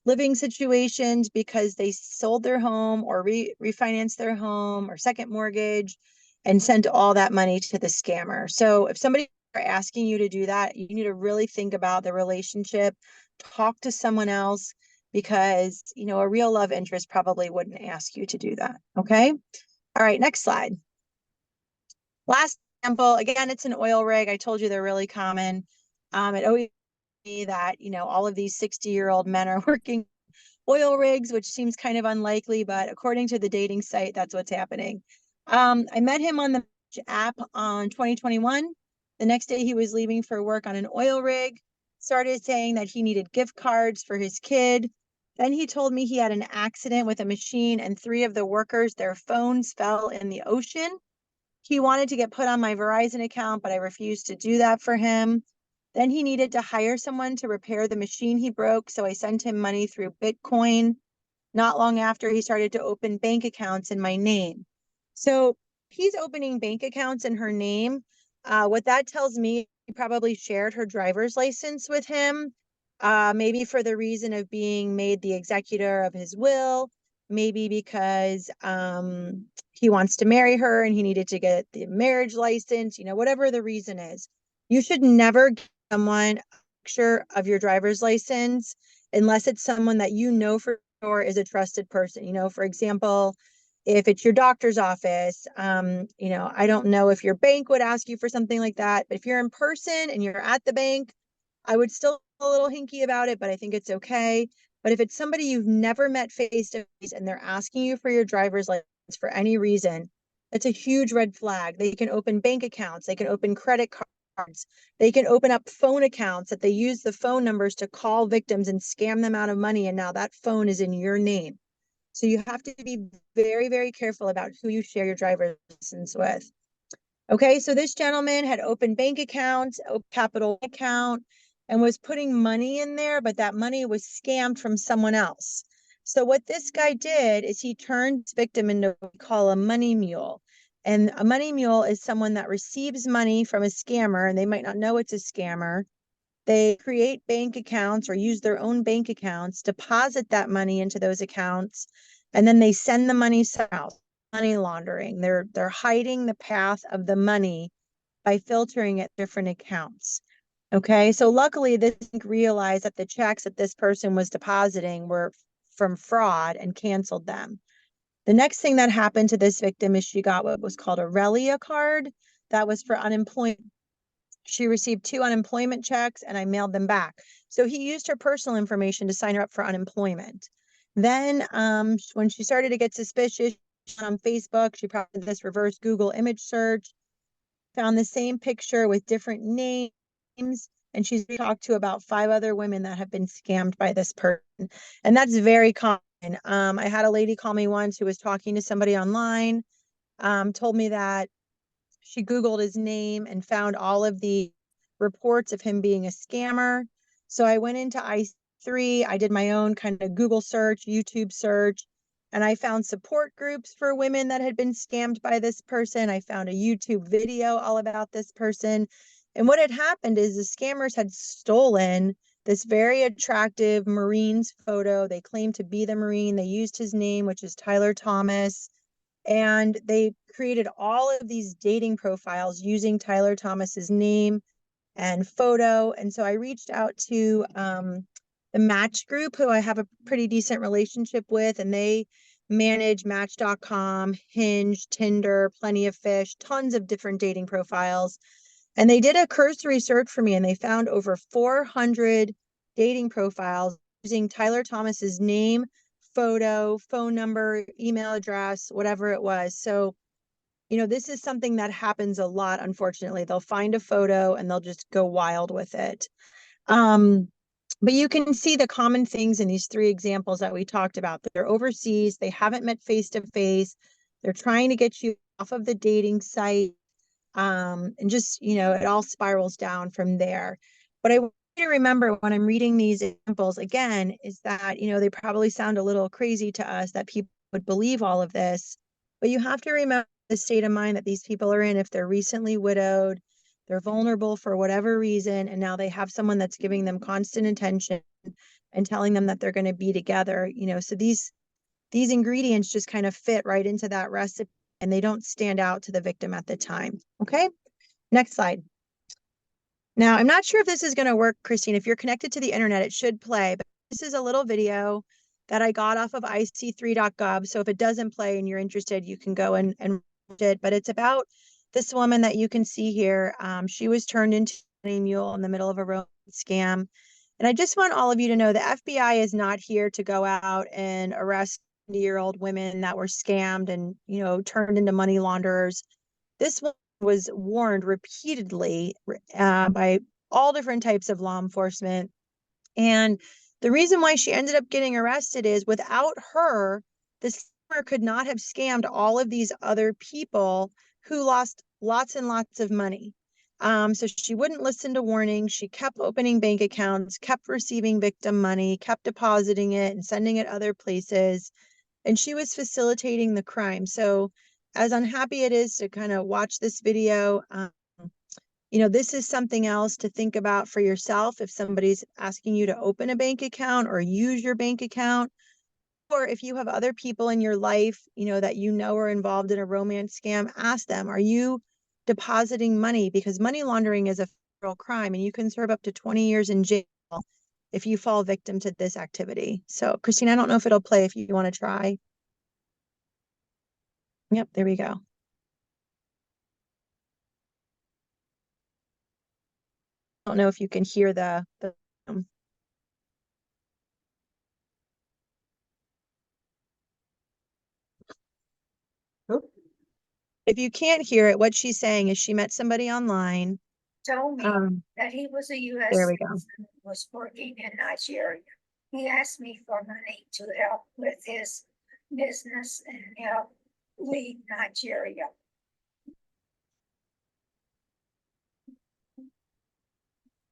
living situations because they sold their home or refinanced their home or second mortgage and sent all that money to the scammer. So if somebody are asking you to do that, you need to really think about the relationship, talk to someone else because, a real love interest probably wouldn't ask you to do that. Okay. All right. Next slide. Last example, again, it's an oil rig. I told you they're really common. It always me that, all of these 60-year-old men are working oil rigs, which seems kind of unlikely, but according to the dating site, that's what's happening. I met him on the app on 2021. The next day he was leaving for work on an oil rig, started saying that he needed gift cards for his kid. Then he told me he had an accident with a machine and three of the workers, their phones fell in the ocean. He wanted to get put on my Verizon account, but I refused to do that for him. Then he needed to hire someone to repair the machine he broke, so I sent him money through Bitcoin. Not long after, he started to open bank accounts in my name. So he's opening bank accounts in her name. What that tells me, he probably shared her driver's license with him, maybe for the reason of being made the executor of his will, maybe because he wants to marry her and he needed to get the marriage license, whatever the reason is. You should never give someone a picture of your driver's license unless it's someone that you know for sure is a trusted person. You know, for example, if it's your doctor's office, you know, I don't know if your bank would ask you for something like that, but if you're in person and you're at the bank, I would still feel a little hinky about it, but I think it's okay. But if it's somebody you've never met face to face and they're asking you for your driver's license for any reason, it's a huge red flag. They can open bank accounts, they can open credit cards, they can open up phone accounts that they use the phone numbers to call victims and scam them out of money. And now that phone is in your name. So you have to be very, very careful about who you share your driver's license with. Okay, so this gentleman had opened bank accounts, capital account, and was putting money in there, but that money was scammed from someone else. So what this guy did is he turned his victim into what we call a money mule. And a money mule is someone that receives money from a scammer, and they might not know it's a scammer. They create bank accounts or use their own bank accounts, deposit that money into those accounts, and then they send the money south. Money laundering. They're hiding the path of the money by filtering at different accounts. Okay, so luckily this bank realized that the checks that this person was depositing were from fraud and canceled them. The next thing that happened to this victim is she got what was called a Relia card that was for unemployment. She received 2 unemployment checks and I mailed them back. So he used her personal information to sign her up for unemployment. Then when she started to get suspicious on Facebook, she probably did this reverse Google image search, found the same picture with different names, and she's talked to about 5 other women that have been scammed by this person. And that's very common. I had a lady call me once who was talking to somebody online, told me that she Googled his name and found all of the reports of him being a scammer. So I went into I3, I did my own kind of Google search, YouTube search, and I found support groups for women that had been scammed by this person. I found a YouTube video all about this person. And what had happened is the scammers had stolen this very attractive Marine's photo. They claimed to be the Marine. They used his name, which is Tyler Thomas, and they created all of these dating profiles using Tyler Thomas's name and photo. And so I reached out to the Match Group, who I have a pretty decent relationship with, and they manage Match.com, Hinge, Tinder, Plenty of Fish, tons of different dating profiles. And they did a cursory search for me, and they found over 400 dating profiles using Tyler Thomas's name, photo, phone number, email address, whatever it was. So, you know, this is something that happens a lot, unfortunately. They'll find a photo and they'll just go wild with it. But you can see the common things in these 3 examples that we talked about. They're overseas, they haven't met face to face, they're trying to get you off of the dating site. And just, you know, it all spirals down from there. What I want you to remember when I'm reading these examples again is that, you know, they probably sound a little crazy to us that people would believe all of this, but you have to remember the state of mind that these people are in if they're recently widowed, they're vulnerable for whatever reason, and now they have someone that's giving them constant attention and telling them that they're going to be together, you know. So these ingredients just kind of fit right into that recipe and they don't stand out to the victim at the time. Okay, next slide. Now, I'm not sure if this is going to work, Christine. If you're connected to the internet, it should play, but this is a little video that I got off of ic3.gov. So if it doesn't play and you're interested, you can go and watch it. But it's about this woman that you can see here. She was turned into a mule in the middle of a romance scam. And I just want all of you to know the FBI is not here to go out and arrest 70-year-old women that were scammed and, you know, turned into money launderers. This one was warned repeatedly by all different types of law enforcement. And the reason why she ended up getting arrested is without her, the scammer could not have scammed all of these other people who lost lots and lots of money. So she wouldn't listen to warnings. She kept opening bank accounts, kept receiving victim money, kept depositing it and sending it other places. And she was facilitating the crime. So as unhappy it is to kind of watch this video, you know, this is something else to think about for yourself. If somebody's asking you to open a bank account or use your bank account, or if you have other people in your life, you know, that you know are involved in a romance scam, ask them, are you depositing money? Because money laundering is a federal crime and you can serve up to 20 years in jail if you fall victim to this activity. So Christine, I don't know if it'll play if you want to try. Yep, there we go. I don't know if you can hear the if you can't hear it, what she's saying is she met somebody online. Told me that he was a U.S. There we go. citizen, was working in Nigeria. He asked me for money to help with his business and help lead Nigeria.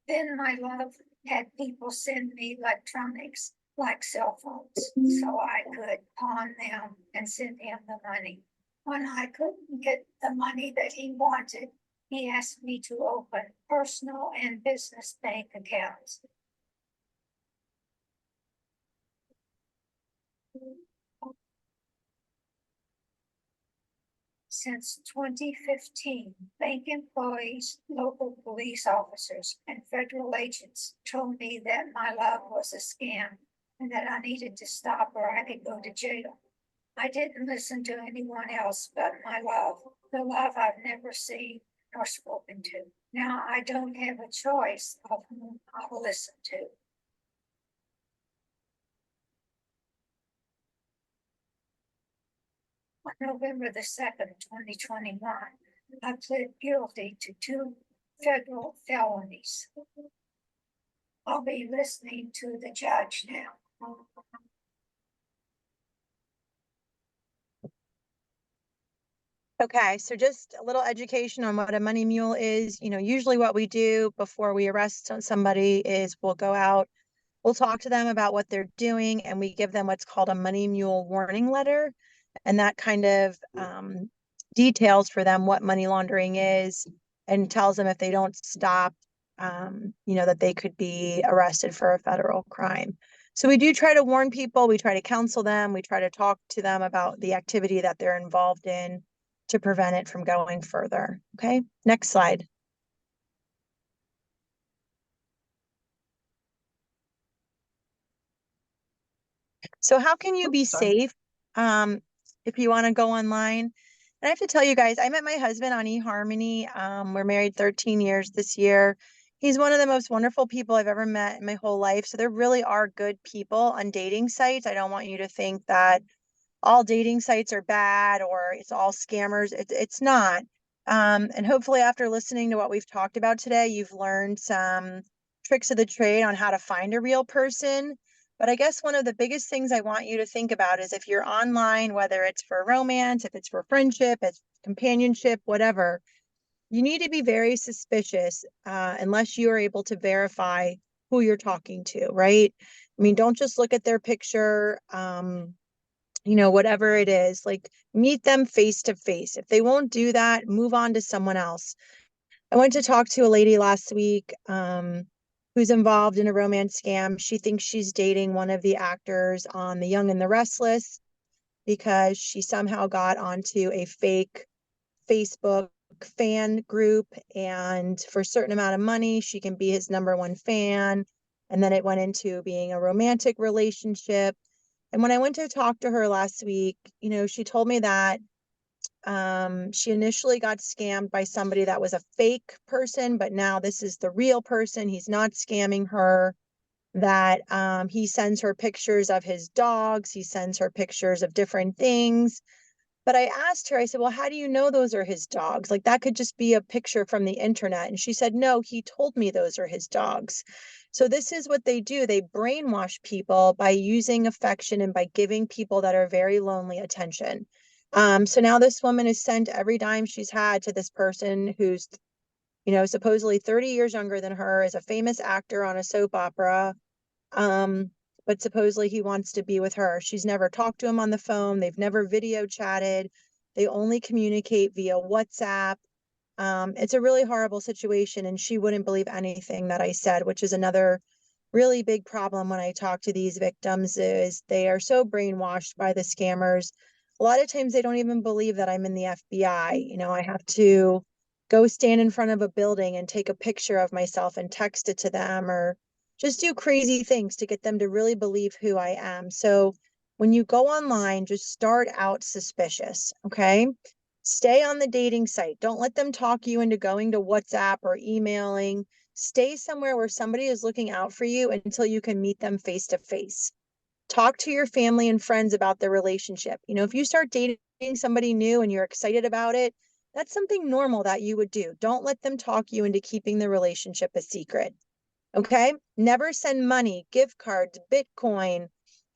Then my love had people send me electronics like cell phones so I could pawn them and send him the money. When I couldn't get the money that he wanted, he asked me to open personal and business bank accounts. Since 2015, bank employees, local police officers, and federal agents told me that my love was a scam and that I needed to stop or I could go to jail. I didn't listen to anyone else but my love, the love I've never seen nor spoken to. Now I don't have a choice of whom I'll listen to. On November the 2nd, 2021, I pled guilty to 2 federal felonies. I'll be listening to the judge now. Okay, so just a little education on what a money mule is. Usually what we do before we arrest somebody is we'll go out, we'll talk to them about what they're doing, and we give them what's called a money mule warning letter. And that kind of details for them what money laundering is and tells them if they don't stop, that they could be arrested for a federal crime. So we do try to warn people, we try to counsel them, we try to talk to them about the activity that they're involved in to prevent it from going further. Okay, next slide. So how can you be safe if you want to go online? And I have to tell you guys, I met my husband on eHarmony. We're married 13 years this year. He's one of the most wonderful people I've ever met in my whole life. So there really are good people on dating sites. I don't want you to think that all dating sites are bad or it's all scammers. It's not. And hopefully after listening to what we've talked about today, you've learned some tricks of the trade on how to find a real person. But I guess one of the biggest things I want you to think about is if you're online, whether it's for romance, if it's for friendship, it's companionship, whatever, you need to be very suspicious unless you are able to verify who you're talking to, right? I mean, don't just look at their picture. Whatever it is, like meet them face to face. If they won't do that, move on to someone else. I went to talk to a lady last week who's involved in a romance scam. She thinks she's dating one of the actors on The Young and the Restless because she somehow got onto a fake Facebook fan group, and for a certain amount of money, she can be his #1 fan. And then it went into being a romantic relationship. And when I went to talk to her last week, she told me that she initially got scammed by somebody that was a fake person, but now this is the real person. He's not scamming her. That he sends her pictures of his dogs. He sends her pictures of different things. But I asked her, I said, well, how do you know those are his dogs? Like that could just be a picture from the internet. And she said, no, he told me those are his dogs. So this is what they do. They brainwash people by using affection and by giving people that are very lonely attention. So now this woman has sent every dime she's had to this person who's, supposedly 30 years younger than her, is a famous actor on a soap opera. But supposedly he wants to be with her. She's never talked to him on the phone. They've never video chatted. They only communicate via WhatsApp. It's a really horrible situation, and she wouldn't believe anything that I said, which is another really big problem when I talk to these victims is they are so brainwashed by the scammers. A lot of times they don't even believe that I'm in the FBI. I have to go stand in front of a building and take a picture of myself and text it to them, or just do crazy things to get them to really believe who I am. So when you go online, just start out suspicious, okay? Stay on the dating site. Don't let them talk you into going to WhatsApp or emailing. Stay somewhere where somebody is looking out for you until you can meet them face to face. Talk to your family and friends about the relationship. You know, if you start dating somebody new and you're excited about it, that's something normal that you would do. Don't let them talk you into keeping the relationship a secret. Okay? Never send money, gift cards, Bitcoin,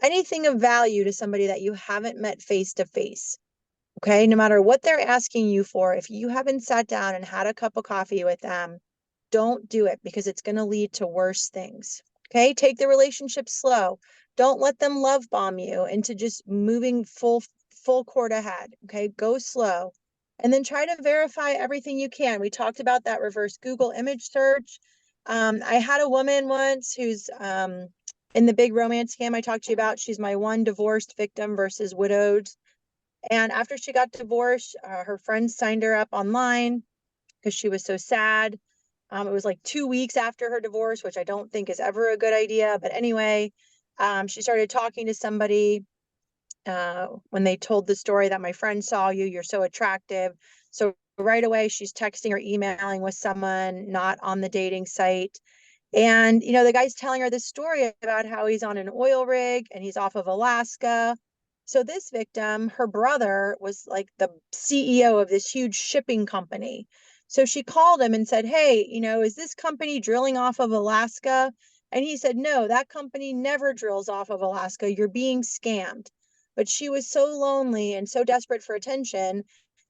anything of value to somebody that you haven't met face to face. Okay? No matter what they're asking you for, if you haven't sat down and had a cup of coffee with them, don't do it because it's going to lead to worse things. Okay? Take the relationship slow. Don't let them love bomb you into just moving full court ahead. Okay? Go slow. And then try to verify everything you can. We talked about that reverse Google image search. I had a woman once who's in the big romance scam I talked to you about. She's my one divorced victim versus widowed. And after she got divorced, her friends signed her up online because she was so sad. It was like 2 weeks after her divorce, which I don't think is ever a good idea. But anyway, she started talking to somebody when they told the story that my friend saw you, you're so attractive. So right away, she's texting or emailing with someone not on the dating site. And, you know, the guy's telling her this story about how he's on an oil rig and he's off of Alaska. So this victim, her brother was like the CEO of this huge shipping company. So she called him and said, hey, you know, is this company drilling off of Alaska? And he said, no, that company never drills off of Alaska. You're being scammed. But she was so lonely and so desperate for attention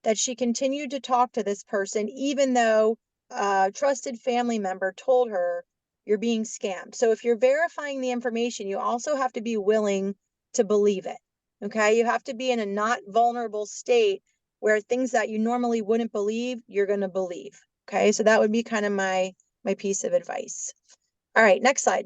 that she continued to talk to this person, even though a trusted family member told her you're being scammed. So if you're verifying the information, you also have to be willing to believe it. Okay. You have to be in a not vulnerable state where things that you normally wouldn't believe, you're going to believe. Okay. So that would be kind of my piece of advice. All right. Next slide.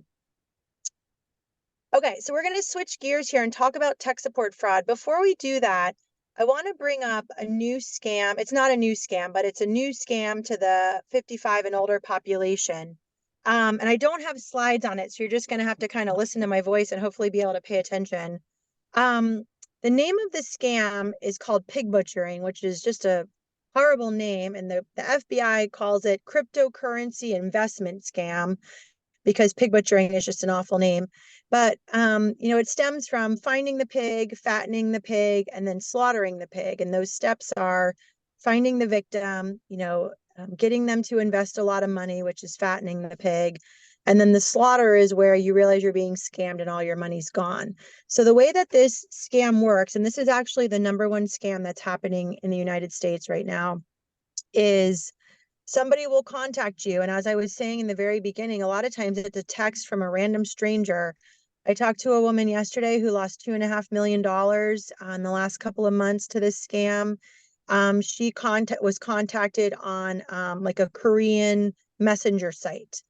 Okay, so we're going to switch gears here and talk about tech support fraud. Before we do that, I want to bring up a new scam. It's not a new scam, but it's a new scam to the 55 and older population. And I don't have slides on it, so you're just going to have to kind of listen to my voice and hopefully be able to pay attention. The name of the scam is called pig butchering, which is just a horrible name. And the FBI calls it cryptocurrency investment scam, because pig butchering is just an awful name. But, you know, it stems from finding the pig, fattening the pig, and then slaughtering the pig. And those steps are finding the victim, you know, getting them to invest a lot of money, which is fattening the pig. And then the slaughter is where you realize you're being scammed and all your money's gone. So the way that this scam works, and this is actually the #1 scam that's happening in the United States right now, is somebody will contact you. And as I was saying in the very beginning, a lot of times it's a text from a random stranger. I talked to a woman yesterday who lost $2.5 million in the last couple of months to this scam. She was contacted on like a Korean messenger site.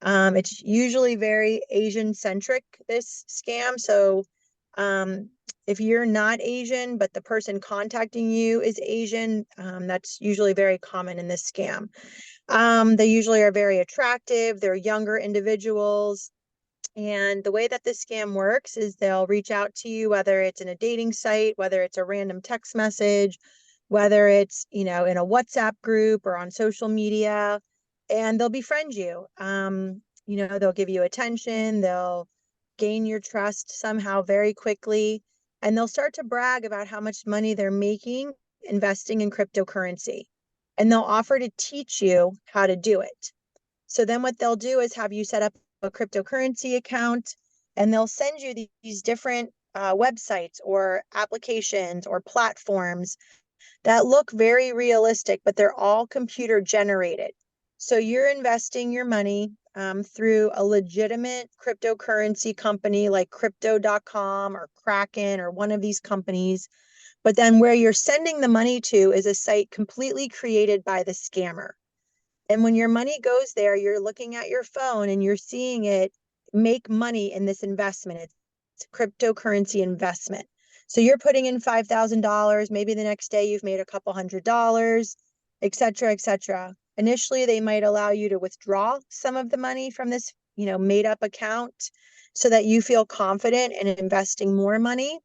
It's usually very Asian centric, this scam. So if you're not Asian, but the person contacting you is Asian, that's usually very common in this scam. They usually are very attractive. They're younger individuals. And the way that this scam works is they'll reach out to you, whether it's in a dating site, whether it's a random text message, whether it's, you know, in a WhatsApp group or on social media, and they'll befriend you. You know, they'll give you attention, they'll gain your trust somehow very quickly, and they'll start to brag about how much money they're making investing in cryptocurrency. And they'll offer to teach you how to do it. So then what they'll do is have you set up a cryptocurrency account, and they'll send you these different websites or applications or platforms that look very realistic, but they're all computer generated. So you're investing your money through a legitimate cryptocurrency company like crypto.com or Kraken or one of these companies. But then where you're sending the money to is a site completely created by the scammer. And when your money goes there, you're looking at your phone and you're seeing it make money in this investment. It's a cryptocurrency investment. So you're putting in $5,000, maybe the next day you've made a couple $100s, et cetera, et cetera. Initially, they might allow you to withdraw some of the money from this, made up account so that you feel confident in investing more money.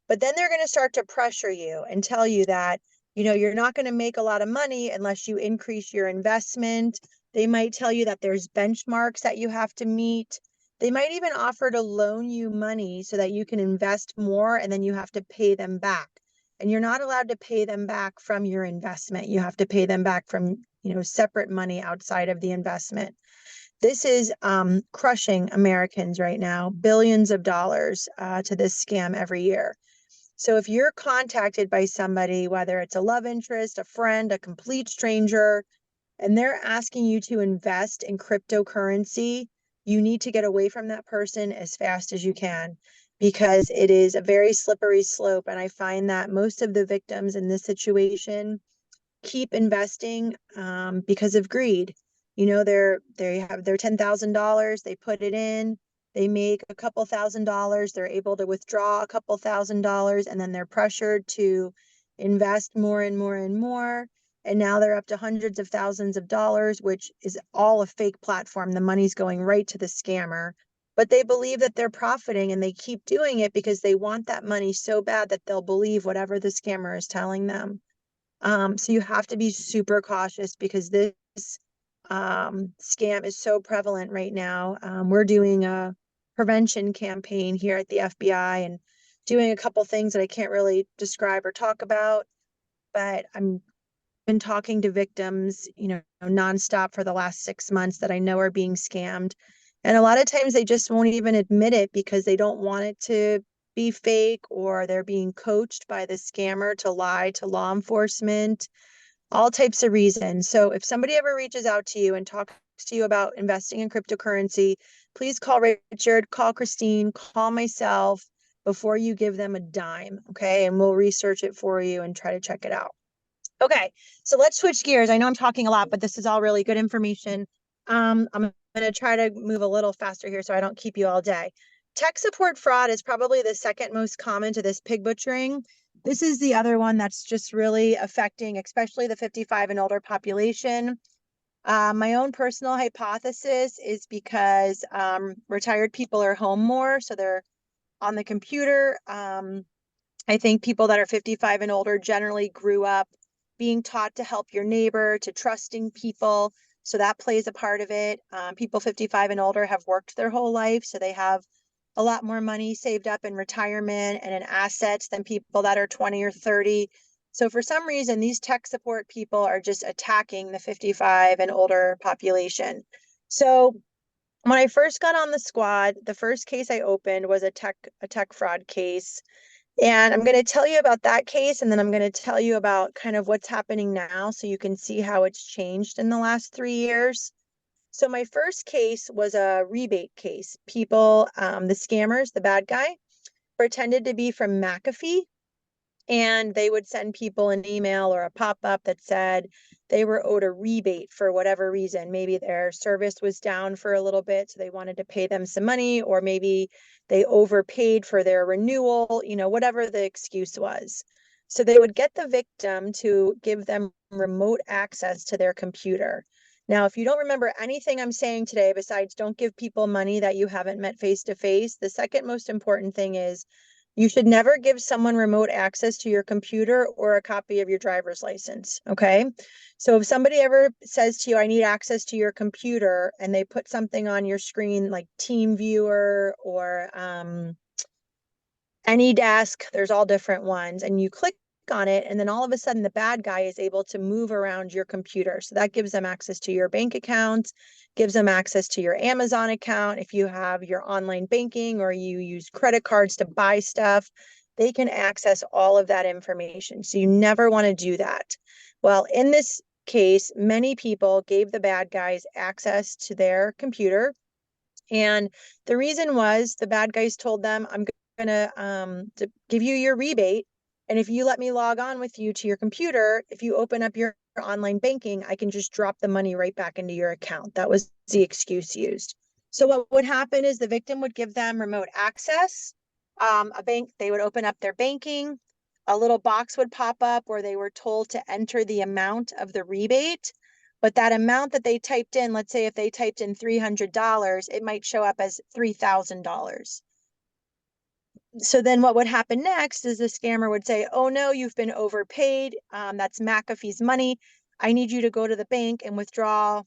But then they're going to start to pressure you and tell you that, you're not going to make a lot of money unless you increase your investment. They might tell you that there's benchmarks that you have to meet. They might even offer to loan you money so that you can invest more and then you have to pay them back. And you're not allowed to pay them back from your investment. You have to pay them back from, separate money outside of the investment. This is crushing Americans right now, billions of dollars to this scam every year. So if you're contacted by somebody, whether it's a love interest, a friend, a complete stranger, and they're asking you to invest in cryptocurrency, you need to get away from that person as fast as you can, because it is a very slippery slope. And I find that most of the victims in this situation keep investing because of greed. They have their $10,000, they put it in, they make a couple $1,000s, they're able to withdraw a couple $1,000s, and then they're pressured to invest more and more and more. And now they're up to hundreds of thousands of dollars, which is all a fake platform. The money's going right to the scammer, but they believe that they're profiting, and they keep doing it because they want that money so bad that they'll believe whatever the scammer is telling them. So you have to be super cautious because this scam is so prevalent right now. We're doing a prevention campaign here at the FBI and doing a couple things that I can't really describe or talk about, but I'm been talking to victims, nonstop for the last 6 months that I know are being scammed. And a lot of times they just won't even admit it because they don't want it to be fake, or they're being coached by the scammer to lie to law enforcement, all types of reasons. So if somebody ever reaches out to you and talks to you about investing in cryptocurrency, please call Richard, call Christine, call myself before you give them a dime. Okay. And we'll research it for you and try to check it out. Okay, so let's switch gears. I know I'm talking a lot, but this is all really good information. I'm going to try to move a little faster here so I don't keep you all day. Tech support fraud is probably the second most common to this pig butchering. This is the other one that's just really affecting, especially the 55 and older population. My own personal hypothesis is because retired people are home more, so they're on the computer. I think people that are 55 and older generally grew up being taught to help your neighbor, to trusting people. So that plays a part of it. People 55 and older have worked their whole life, so they have a lot more money saved up in retirement and in assets than people that are 20 or 30. So for some reason, these tech support people are just attacking the 55 and older population. So when I first got on the squad, the first case I opened was a tech fraud case. And I'm going to tell you about that case, and then I'm going to tell you about kind of what's happening now so you can see how it's changed in the last 3 years. So my first case was a rebate case. People, the scammers, the bad guy, pretended to be from McAfee, and they would send people an email or a pop-up that said they were owed a rebate for whatever reason. Maybe their service was down for a little bit, so they wanted to pay them some money, or maybe they overpaid for their renewal, whatever the excuse was. So they would get the victim to give them remote access to their computer. Now, if you don't remember anything I'm saying today, besides don't give people money that you haven't met face to face, the second most important thing is you should never give someone remote access to your computer or a copy of your driver's license, okay? So if somebody ever says to you, I need access to your computer, and they put something on your screen like TeamViewer or AnyDesk, there's all different ones, and you click on it, and then all of a sudden the bad guy is able to move around your computer. So that gives them access to your bank account, gives them access to your Amazon account. If you have your online banking or you use credit cards to buy stuff, they can access all of that information. So you never want to do that. Well, in this case, many people gave the bad guys access to their computer. And the reason was the bad guys told them, I'm going to give you your rebate. And if you let me log on with you to your computer, if you open up your online banking, I can just drop the money right back into your account. That was the excuse used. So what would happen is the victim would give them remote access. They would open up their banking. A little box would pop up where they were told to enter the amount of the rebate. but that amount that they typed in, let's say if they typed in $300, it might show up as $3,000. So then what would happen next is the scammer would say, oh no, you've been overpaid. That's McAfee's money. I need you to go to the bank and withdraw,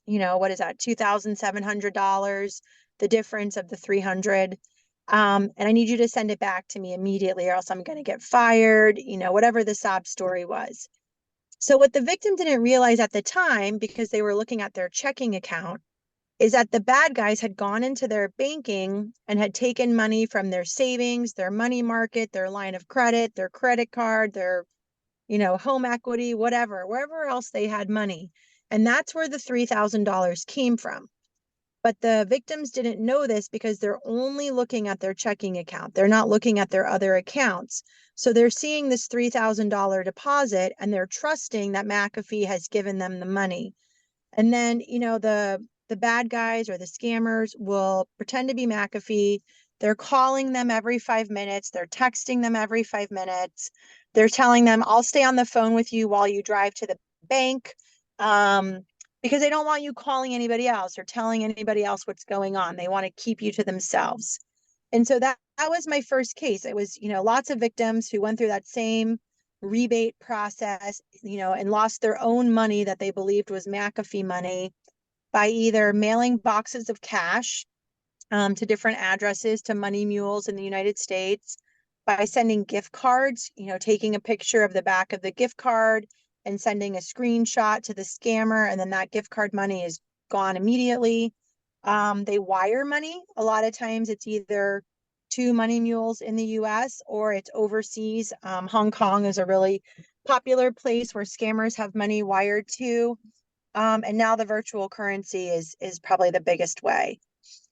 what is that, $2,700, the difference of the 300. And I need you to send it back to me immediately or else I'm going to get fired, whatever the sob story was. So what the victim didn't realize at the time, because they were looking at their checking account, is that the bad guys had gone into their banking and had taken money from their savings, their money market, their line of credit, their credit card, their, home equity, whatever, wherever else they had money. And that's where the $3,000 came from. But the victims didn't know this because they're only looking at their checking account. They're not looking at their other accounts. So they're seeing this $3,000 deposit and they're trusting that McAfee has given them the money. And then, the bad guys or the scammers will pretend to be McAfee. They're calling them every 5 minutes. They're texting them every 5 minutes. They're telling them, I'll stay on the phone with you while you drive to the bank. Because they don't want you calling anybody else or telling anybody else what's going on. They want to keep you to themselves. And so that was my first case. It was, lots of victims who went through that same rebate process, and lost their own money that they believed was McAfee money by either mailing boxes of cash to different addresses to money mules in the United States, by sending gift cards, taking a picture of the back of the gift card and sending a screenshot to the scammer, and then that gift card money is gone immediately. They wire money. A lot of times it's either to money mules in the US or it's overseas. Hong Kong is a really popular place where scammers have money wired to. And now the virtual currency is probably the biggest way.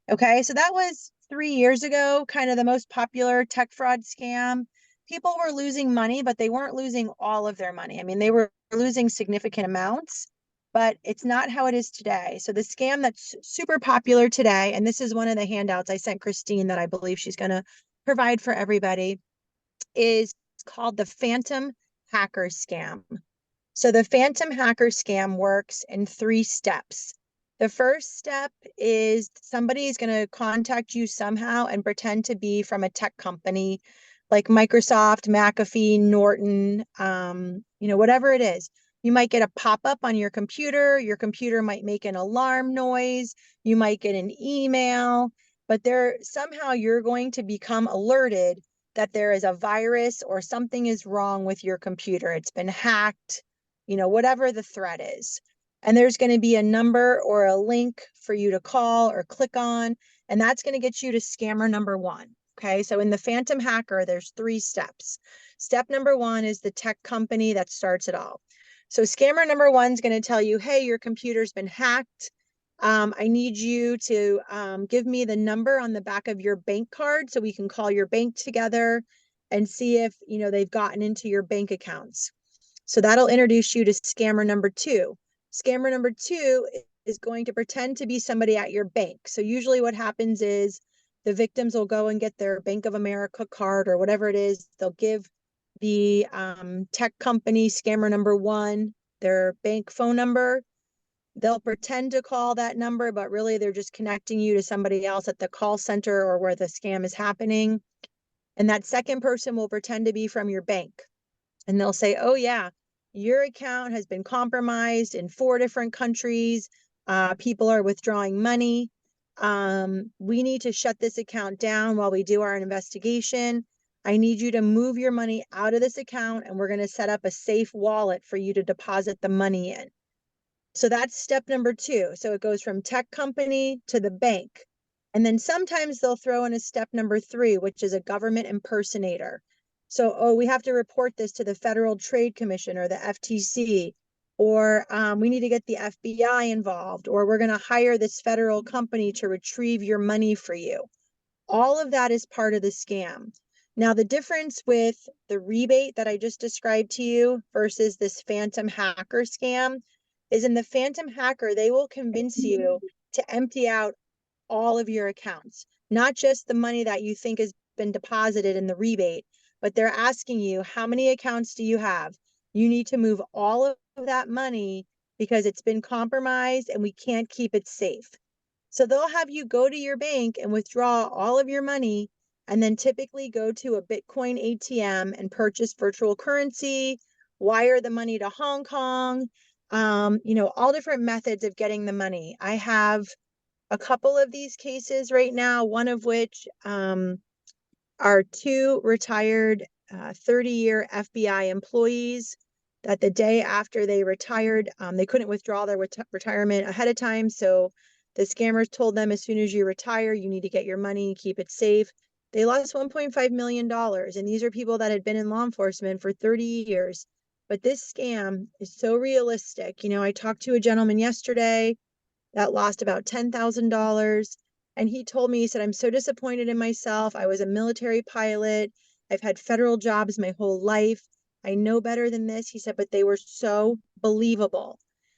Okay, so that was 3 years ago, kind of the most popular tech fraud scam. People were losing money, but they weren't losing all of their money. I mean, they were losing significant amounts, but it's not how it is today. So the scam that's super popular today, and this is one of the handouts I sent Christine that I believe she's going to provide for everybody, is called the phantom hacker scam. So the phantom hacker scam works in 3 steps. The first step is somebody is going to contact you somehow and pretend to be from a tech company like Microsoft, McAfee, Norton, whatever it is. You might get a pop-up on your computer. Your computer might make an alarm noise. You might get an email, but somehow you're going to become alerted that there is a virus or something is wrong with your computer. It's been hacked, whatever the threat is. And there's going to be a number or a link for you to call or click on, and that's going to get you to scammer number 1. Okay, so in the phantom hacker, there's 3 steps. Step number 1 is the tech company that starts it all. So scammer number 1 is going to tell you, hey, your computer's been hacked. I need you to give me the number on the back of your bank card so we can call your bank together and see if, they've gotten into your bank accounts. So that'll introduce you to scammer number 2. Scammer number 2 is going to pretend to be somebody at your bank. So usually what happens is the victims will go and get their Bank of America card or whatever it is. They'll give the tech company, scammer number 1, their bank phone number. They'll pretend to call that number, but really they're just connecting you to somebody else at the call center or where the scam is happening. And that second person will pretend to be from your bank. And they'll say, oh yeah, your account has been compromised in 4 different countries. People are withdrawing money. We need to shut this account down while we do our investigation. I need you to move your money out of this account, and we're going to set up a safe wallet for you to deposit the money in. So that's step number 2. So it goes from tech company to the bank. And then sometimes they'll throw in a step number 3, which is a government impersonator. So, oh, we have to report this to the Federal Trade Commission or the FTC, or we need to get the FBI involved, or we're going to hire this federal company to retrieve your money for you. All of that is part of the scam. Now, the difference with the rebate that I just described to you versus this phantom hacker scam is in the phantom hacker, they will convince you to empty out all of your accounts, not just the money that you think has been deposited in the rebate, but they're asking you, how many accounts do you have? You need to move all of that money because it's been compromised and we can't keep it safe. So they'll have you go to your bank and withdraw all of your money and then typically go to a Bitcoin ATM and purchase virtual currency, wire the money to Hong Kong, all different methods of getting the money. I have a couple of these cases right now, one of which are two retired 30-year FBI employees that the day after they retired, they couldn't withdraw their retirement ahead of time. So the scammers told them, as soon as you retire, you need to get your money, keep it safe. They lost $1.5 million. And these are people that had been in law enforcement for 30 years. But this scam is so realistic. I talked to a gentleman yesterday that lost about $10,000. And he told me, he said, I'm so disappointed in myself. I was a military pilot. I've had federal jobs my whole life. I know better than this. He said, but they were so believable.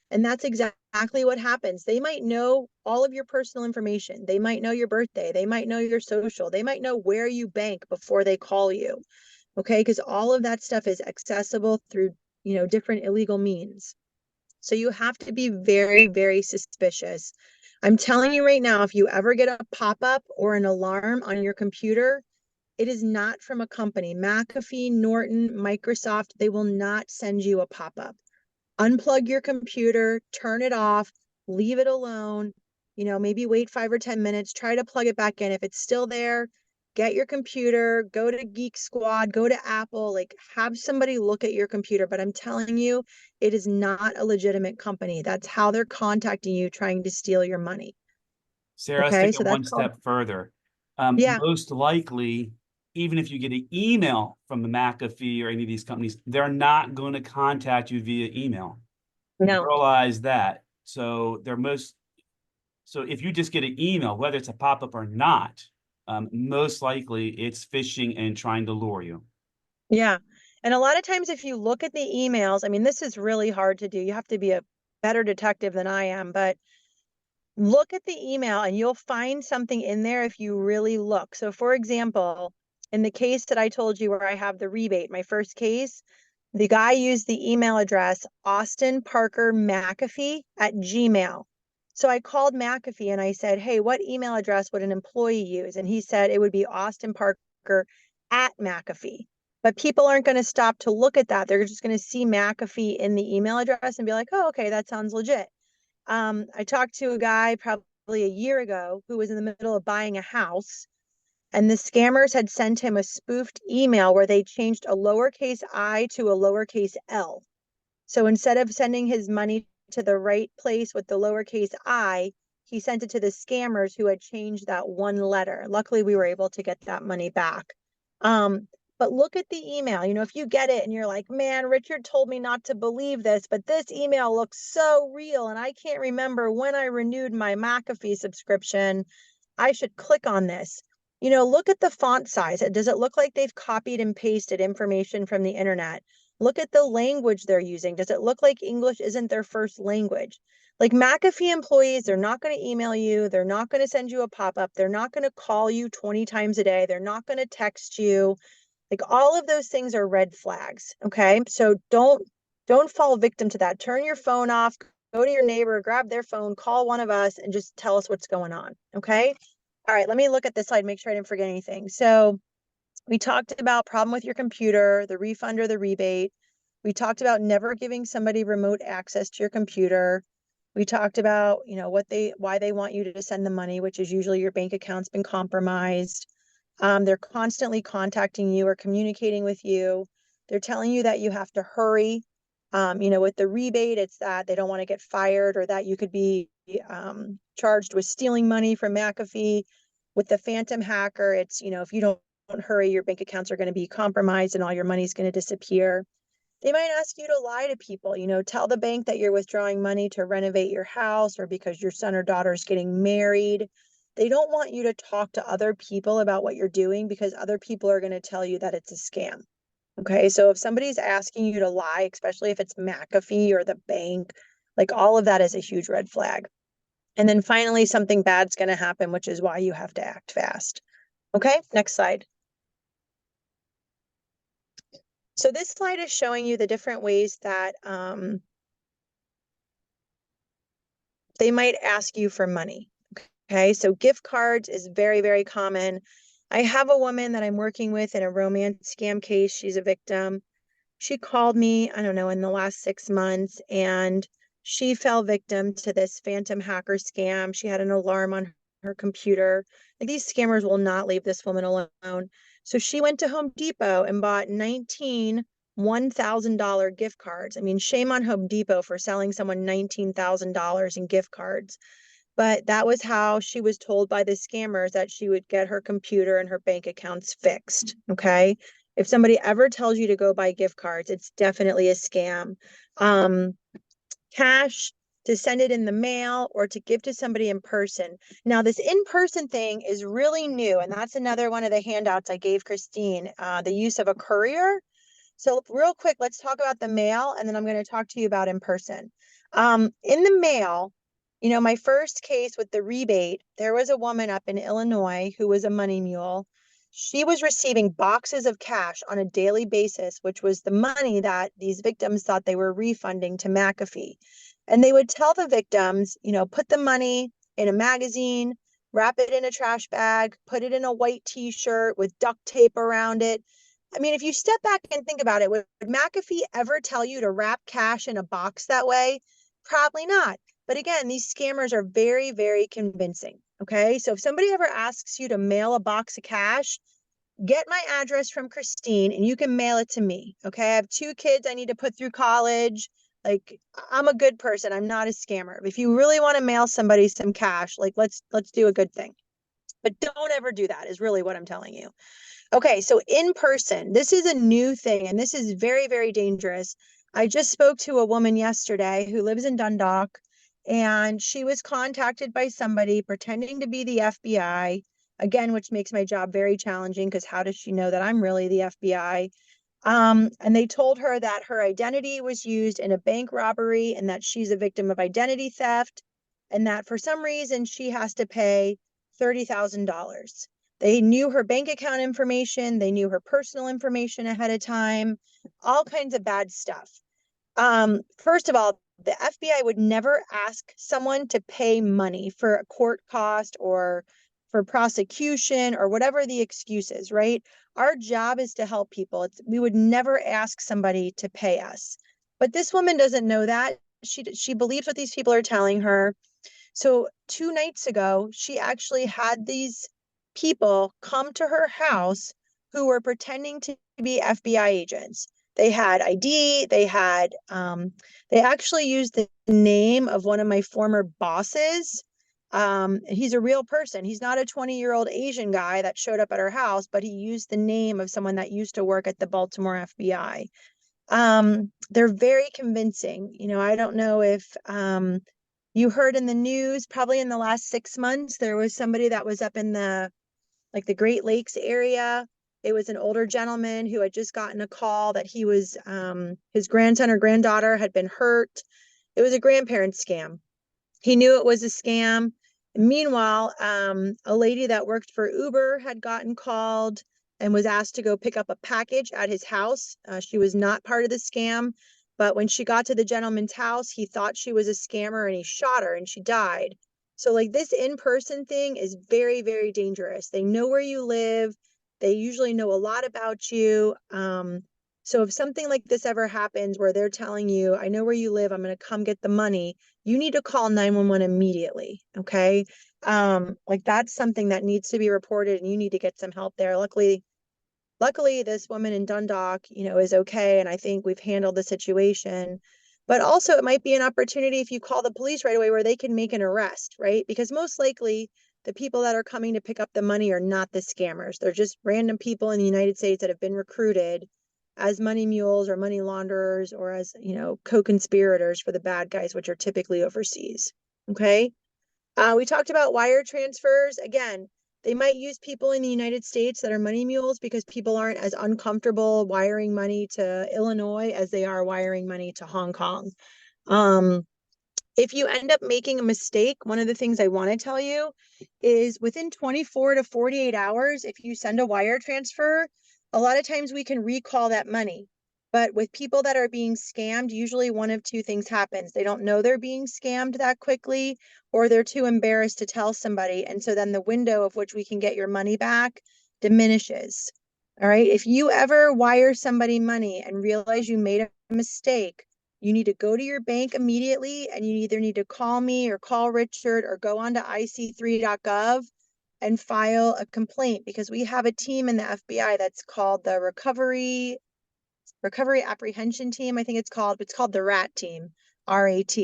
And that's exactly what happens. They might know all of your personal information. They might know your birthday. They might know your social. They might know where you bank before they call you. Okay. Because all of that stuff is accessible through, different illegal means. So you have to be very, very suspicious. I'm telling you right now, if you ever get a pop-up or an alarm on your computer, it is not from a company. McAfee, Norton, Microsoft, they will not send you a pop-up. Unplug your computer, turn it off, leave it alone, maybe wait 5 or 10 minutes, try to plug it back in. If it's still there, get your computer, go to Geek Squad, go to Apple, like have somebody look at your computer. But I'm telling you, it is not a legitimate company. That's how they're contacting you, trying to steal your money. Sarah, let's Okay, take so it one that's called, step further. yeah, Most likely, even if you get an email from the McAfee or any of these companies, they're not going to contact you via email. no. Realize that. So if you just get an email, whether it's a pop-up or not, most likely it's phishing and trying to lure you. Yeah. And a lot of times, if you look at the emails, I mean, this is really hard to do. You have to be a better detective than I am, but look at the email and you'll find something in there if you really look. So, for example, in the case that I told you where I have the rebate, my first case, the guy used the email address Austin Parker McAfee at Gmail. So I called McAfee and I said, hey, what email address would an employee use? And he said it would be Austin Parker at McAfee. But people aren't going to stop to look at that. They're just going to see McAfee in the email address and be like, oh, okay, that sounds legit. I talked to a guy probably a year ago who was in the middle of buying a house, and the scammers had sent him a spoofed email where they changed a lowercase I to a lowercase L. So instead of sending his money to the right place with the lowercase I, he sent it to the scammers who had changed that one letter. Luckily, we were able to get that money back. But look at the email. If you get it and you're like, man, Richard told me not to believe this, but this email looks so real. And I can't remember when I renewed my McAfee subscription. I should click on this. Look at the font size. Does it look like they've copied and pasted information from the internet? Look at the language they're using. Does it look like English isn't their first language? Like McAfee employees, they're not going to email you. They're not going to send you a pop-up. They're not going to call you 20 times a day. They're not going to text you. Like all of those things are red flags. Okay. So don't fall victim to that. Turn your phone off, go to your neighbor, grab their phone, call one of us, and just tell us what's going on. Okay. All right. Let me look at this slide, make sure I didn't forget anything. So we talked about problem with your computer, the refund or the rebate. We talked about never giving somebody remote access to your computer. We talked about, why they want you to send the money, which is usually your bank account's been compromised. They're constantly contacting you or communicating with you. They're telling you that you have to hurry. With the rebate, it's that they don't want to get fired or that you could be charged with stealing money from McAfee. With the phantom hacker, it's, if you don't hurry, your bank accounts are going to be compromised and all your money is going to disappear. They might ask you to lie to people, tell the bank that you're withdrawing money to renovate your house or because your son or daughter is getting married. They don't want you to talk to other people about what you're doing because other people are going to tell you that it's a scam. Okay, so if somebody's asking you to lie, especially if it's McAfee or the bank, like all of that is a huge red flag. And then finally, something bad's going to happen, which is why you have to act fast. Okay, next slide. So this slide is showing you the different ways that they might ask you for money. Okay, so gift cards is very, very common. I have a woman that I'm working with in a romance scam case. She's a victim. She called me, I don't know, in the last 6 months, and she fell victim to this phantom hacker scam. She had an alarm on her computer. Like, these scammers will not leave this woman alone. So she went to Home Depot and bought 19 $1,000 gift cards. I mean, shame on Home Depot for selling someone $19,000 in gift cards. But that was how she was told by the scammers that she would get her computer and her bank accounts fixed. Okay. If somebody ever tells you to go buy gift cards, it's definitely a scam. Cash, to send it in the mail, or to give to somebody in person. Now, this in-person thing is really new, and that's another one of the handouts I gave Christine, the use of a courier. So real quick, let's talk about the mail, and then I'm going to talk to you about in person. In the mail, you know, my first case with the rebate, there was a woman up in Illinois who was a money mule. She was receiving boxes of cash on a daily basis, which was the money that these victims thought they were refunding to McAfee. And they would tell the victims, you know, put the money in a magazine, wrap it in a trash bag, put it in a white t-shirt with duct tape around it. I mean, if you step back and think about it, would McAfee ever tell you to wrap cash in a box that way? Probably not. But again, these scammers are very, very convincing. Okay. So if somebody ever asks you to mail a box of cash, get my address from Christine and you can mail it to me. Okay. I have 2 kids I need to put through college. Like, I'm a good person. I'm not a scammer. If you really want to mail somebody some cash, like, let's do a good thing. But don't ever do that, is really what I'm telling you. Okay, so in person, this is a new thing, and this is very, very dangerous. I just spoke to a woman yesterday who lives in Dundalk, and she was contacted by somebody pretending to be the FBI, again, which makes my job very challenging because how does she know that I'm really the FBI? And they told her that her identity was used in a bank robbery and that she's a victim of identity theft, and that for some reason she has to pay $30,000. They knew her bank account information, they knew her personal information ahead of time, all kinds of bad stuff. First of all, the FBI would never ask someone to pay money for a court cost or for prosecution or whatever the excuse is, right? Our job is to help people. We would never ask somebody to pay us. But this woman doesn't know that. She believes what these people are telling her. So 2 nights ago, she actually had these people come to her house who were pretending to be FBI agents. They had ID, they actually used the name of one of my former bosses. He's a real person. He's not a 20-year-old Asian guy that showed up at her house, but he used the name of someone that used to work at the Baltimore FBI. They're very convincing. You know, I don't know if you heard in the news, probably in the last 6 months, there was somebody that was up in the Great Lakes area. It was an older gentleman who had just gotten a call that he was, his grandson or granddaughter had been hurt. It was a grandparent scam. He knew it was a scam. Meanwhile, a lady that worked for Uber had gotten called and was asked to go pick up a package at his house. She was not part of the scam, but when she got to the gentleman's house, he thought she was a scammer and he shot her and she died. So like, this in-person thing is very, very dangerous. They know where you live. They usually know a lot about you. So if something like this ever happens where they're telling you, I know where you live, I'm going to come get the money, you need to call 911 immediately. Okay. Like, that's something that needs to be reported and you need to get some help there. Luckily this woman in Dundalk, you know, is okay. And I think we've handled the situation, but also it might be an opportunity if you call the police right away where they can make an arrest, right? Because most likely the people that are coming to pick up the money are not the scammers. They're just random people in the United States that have been recruited as money mules or money launderers or as, you know, co-conspirators for the bad guys, which are typically overseas. Okay. We talked about wire transfers. Again, they might use people in the United States that are money mules because people aren't as uncomfortable wiring money to Illinois as they are wiring money to Hong Kong. If you end up making a mistake, one of the things I want to tell you is within 24 to 48 hours, if you send a wire transfer, a lot of times we can recall that money. But with people that are being scammed, usually one of two things happens. They don't know they're being scammed that quickly, or they're too embarrassed to tell somebody. And so then the window of which we can get your money back diminishes. All right. If you ever wire somebody money and realize you made a mistake, you need to go to your bank immediately, and you either need to call me or call Richard or go on to ic3.gov and file a complaint, because we have a team in the FBI that's called the Recovery Apprehension Team. I think it's called the RAT team, RAT.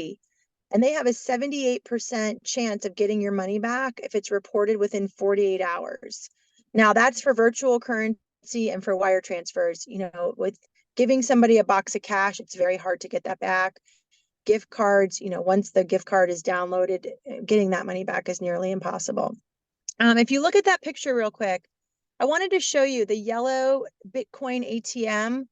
And they have a 78% chance of getting your money back if it's reported within 48 hours. Now that's for virtual currency and for wire transfers. You know, with giving somebody a box of cash, it's very hard to get that back. Gift cards, you know, once the gift card is downloaded, getting that money back is nearly impossible. If you look at that picture real quick, I wanted to show you the yellow Bitcoin ATM.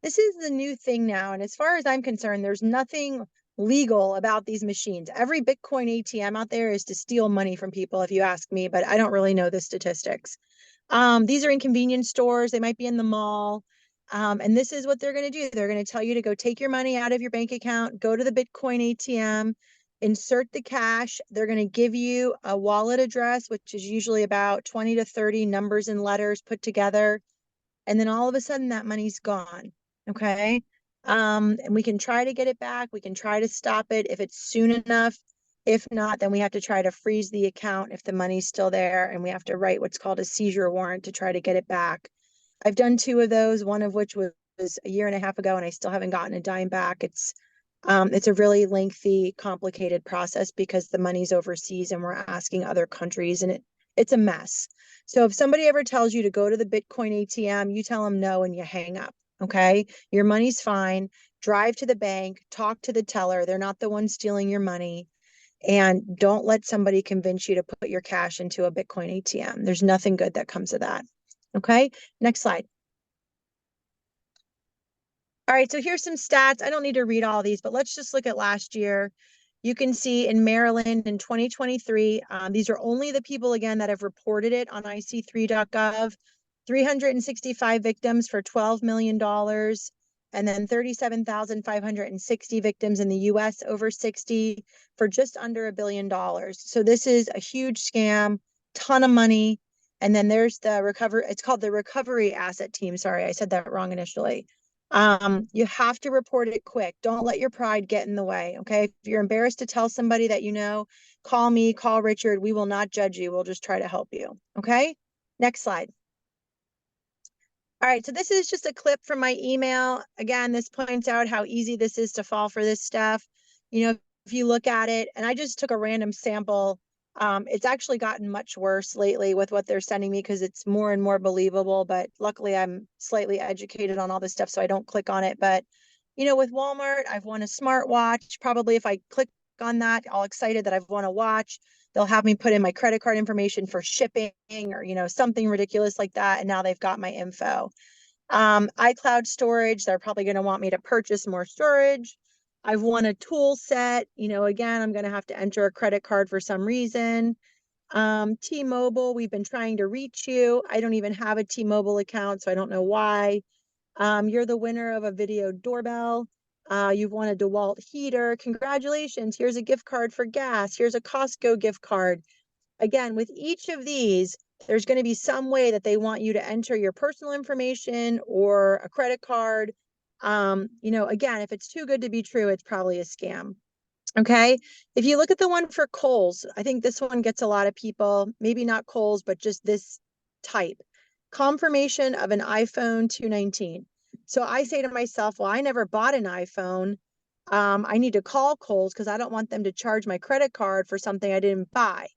This is the new thing now. And as far as I'm concerned, there's nothing legal about these machines. Every Bitcoin ATM out there is to steal money from people, if you ask me, but I don't really know the statistics. These are in convenience stores. They might be in the mall. And this is what they're going to do. They're going to tell you to go take your money out of your bank account, go to the Bitcoin ATM, insert the cash. They're going to give you a wallet address, which is usually about 20 to 30 numbers and letters put together. And then all of a sudden that money's gone. Okay. And we can try to get it back. We can try to stop it if it's soon enough. If not, then we have to try to freeze the account if the money's still there, and we have to write what's called a seizure warrant to try to get it back. I've done 2 of those, one of which was a year and a half ago, and I still haven't gotten a dime back. It's a really lengthy, complicated process because the money's overseas and we're asking other countries, and it's a mess. So if somebody ever tells you to go to the Bitcoin ATM, you tell them no and you hang up. Okay. Your money's fine. Drive to the bank, talk to the teller. They're not the ones stealing your money. And don't let somebody convince you to put your cash into a Bitcoin ATM. There's nothing good that comes of that. Okay. Next slide. All right, so here's some stats. I don't need to read all these, but let's just look at last year. You can see in Maryland in 2023, these are only the people, again, that have reported it on ic3.gov, 365 victims for $12 million, and then 37,560 victims in the US over 60 for just under $1 billion. So this is a huge scam, ton of money. And then there's the recovery, it's called the Recovery Asset Team. Sorry, I said that wrong initially. You have to report it quick. Don't let your pride get in the way. Okay. If you're embarrassed to tell somebody that you know, call me, call Richard. We will not judge you. We'll just try to help you. Okay. Next slide. All right. So this is just a clip from my email. Again, this points out how easy this is to fall for this stuff. You know, if you look at it, and I just took a random sample. It's actually gotten much worse lately with what they're sending me because it's more and more believable. But luckily, I'm slightly educated on all this stuff, so I don't click on it. But, you know, with Walmart, I've won a smartwatch. Probably if I click on that, all excited that I've won a watch, they'll have me put in my credit card information for shipping or, you know, something ridiculous like that. And now they've got my info. iCloud storage, they're probably going to want me to purchase more storage. I've won a tool set. You know, again, I'm going to have to enter a credit card for some reason. T-Mobile, we've been trying to reach you. I don't even have a T-Mobile account, so I don't know why. You're the winner of a video doorbell. You've won a DeWalt heater. Congratulations. Here's a gift card for gas. Here's a Costco gift card. Again, with each of these, there's going to be some way that they want you to enter your personal information or a credit card. You know, again, if it's too good to be true, it's probably a scam. Okay. If you look at the one for Kohl's, I think this one gets a lot of people, maybe not Kohl's, but just this type. Confirmation of an iPhone 219. So I say to myself, well, I never bought an iPhone. I need to call Kohl's because I don't want them to charge my credit card for something I didn't buy.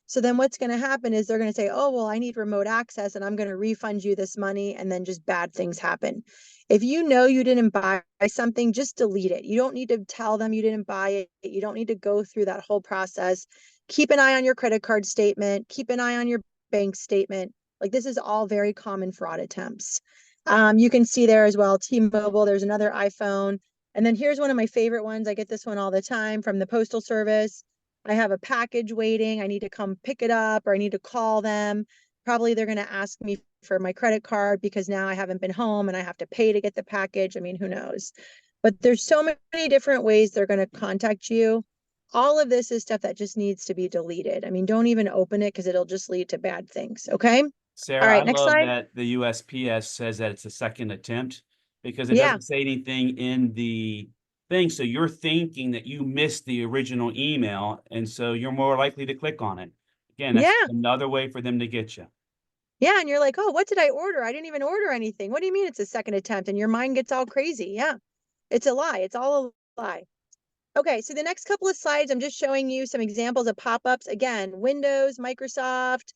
So then what's going to happen is they're going to say, oh, well, I need remote access and I'm going to refund you this money. And then just bad things happen. If you know you didn't buy something, just delete it. You don't need to tell them you didn't buy it. You don't need to go through that whole process. Keep an eye on your credit card statement. Keep an eye on your bank statement. Like, this is all very common fraud attempts. You can see there as well, T-Mobile, there's another iPhone. And then here's one of my favorite ones. I get this one all the time from the Postal Service. I have a package waiting. I need to come pick it up or I need to call them. Probably they're going to ask me for my credit card because now I haven't been home and I have to pay to get the package. I mean, who knows? But there's so many different ways they're going to contact you. All of this is stuff that just needs to be deleted. I mean, don't even open it because it'll just lead to bad things. Okay. All Sarah, I right, next love slide. that the USPS says that it's a second attempt because it Yeah. doesn't say anything in the thing. So you're thinking that you missed the original email, and so you're more likely to click on it. Again, that's Yeah. another way for them to get you. Yeah. And you're like, oh, what did I order? I didn't even order anything. What do you mean it's a second attempt? And your mind gets all crazy. Yeah. It's a lie. It's all a lie. Okay, so the next couple of slides, I'm just showing you some examples of pop-ups. Again, Windows, Microsoft,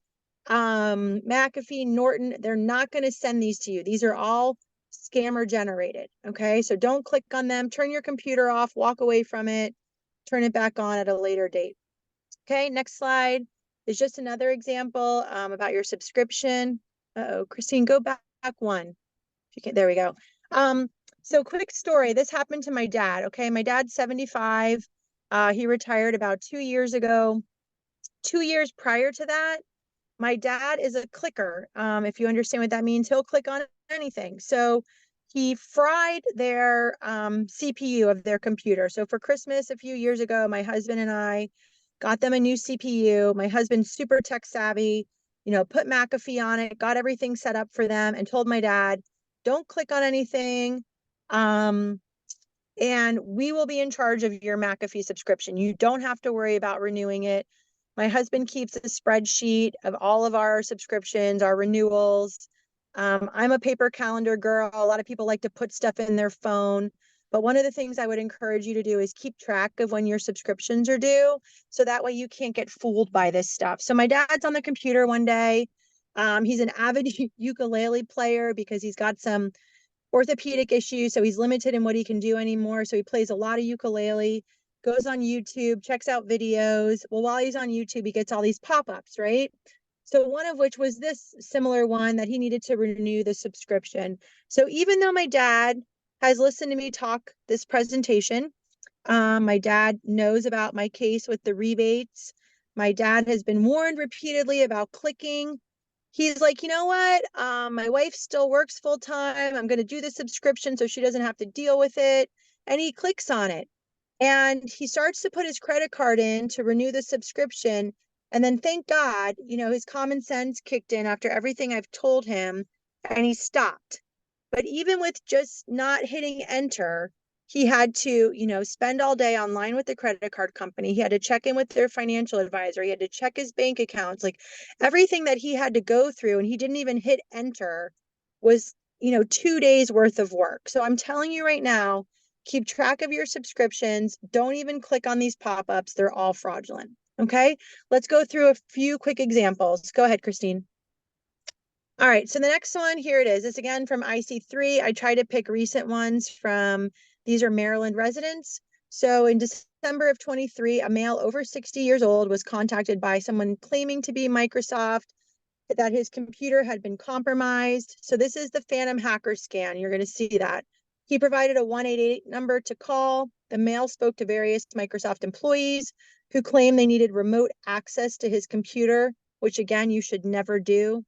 McAfee, Norton, they're not going to send these to you. These are all scammer generated. Okay, so don't click on them. Turn your computer off, walk away from it, turn it back on at a later date. Okay, next slide is just another example about your subscription. Uh-oh, Christine, go back one. If you can, there we go. So quick story. This happened to my dad. Okay. My dad's 75. He retired about 2 years ago. 2 years prior to that, my dad is a clicker. If you understand what that means, he'll click on anything. So he fried their CPU of their computer. So for Christmas a few years ago, my husband and I got them a new CPU. My husband's super tech savvy, put McAfee on it, got everything set up for them, and told my dad, don't click on anything. And we will be in charge of your McAfee subscription. You don't have to worry about renewing it. My husband keeps a spreadsheet of all of our subscriptions, our renewals. I'm a paper calendar girl. A lot of people like to put stuff in their phone. But one of the things I would encourage you to do is keep track of when your subscriptions are due. So that way you can't get fooled by this stuff. So my dad's on the computer one day. He's an avid ukulele player because he's got some orthopedic issues, so he's limited in what he can do anymore. So he plays a lot of ukulele, goes on YouTube, checks out videos. Well, while he's on YouTube, he gets all these pop-ups, right? So one of which was this similar one that he needed to renew the subscription. So even though my dad has listened to me talk this presentation, my dad knows about my case with the rebates. My dad has been warned repeatedly about clicking. He's like, you know what? My wife still works full time. I'm going to do the subscription so she doesn't have to deal with it. And he clicks on it. And he starts to put his credit card in to renew the subscription. And then thank God, his common sense kicked in after everything I've told him and he stopped. But even with just not hitting enter, he had to, spend all day online with the credit card company. He had to check in with their financial advisor. He had to check his bank accounts, like everything that he had to go through. And he didn't even hit enter was, 2 days worth of work. So I'm telling you right now, keep track of your subscriptions. Don't even click on these pop-ups. They're all fraudulent. Okay. Let's go through a few quick examples. Go ahead, Christine. All right, so the next one, here it is. It's again from IC3. I try to pick recent ones from, these are Maryland residents. So in December of 23, a male over 60 years old was contacted by someone claiming to be Microsoft, that his computer had been compromised. So this is the Phantom hacker scan. You're going to see that. He provided a 188 number to call. The male spoke to various Microsoft employees who claimed they needed remote access to his computer, which again, you should never do.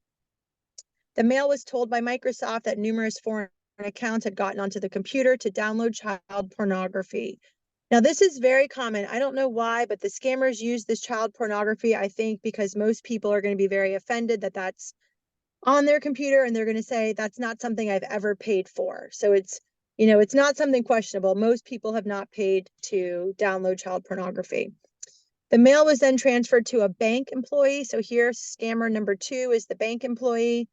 The male was told by Microsoft that numerous foreign accounts had gotten onto the computer to download child pornography. Now, this is very common. I don't know why, but the scammers use this child pornography, I think, because most people are going to be very offended that that's on their computer and they're going to say that's not something I've ever paid for. So it's, it's not something questionable. Most people have not paid to download child pornography. The mail was then transferred to a bank employee. So here, scammer number 2 is the bank employee.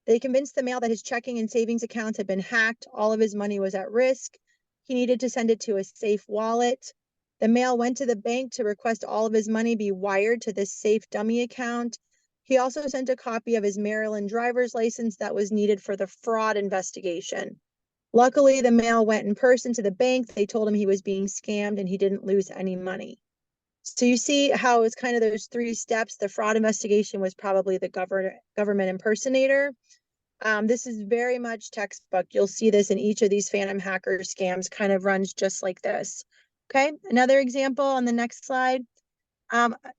They convinced the male that his checking and savings accounts had been hacked. All of his money was at risk. He needed to send it to a safe wallet. The male went to the bank to request all of his money be wired to this safe dummy account. He also sent a copy of his Maryland driver's license that was needed for the fraud investigation. Luckily, the male went in person to the bank. They told him he was being scammed and he didn't lose any money. So you see how it's kind of those 3 steps. The fraud investigation was probably the government impersonator. This is very much textbook. You'll see this in each of these phantom hacker scams, kind of runs just like this. Okay, another example on the next slide.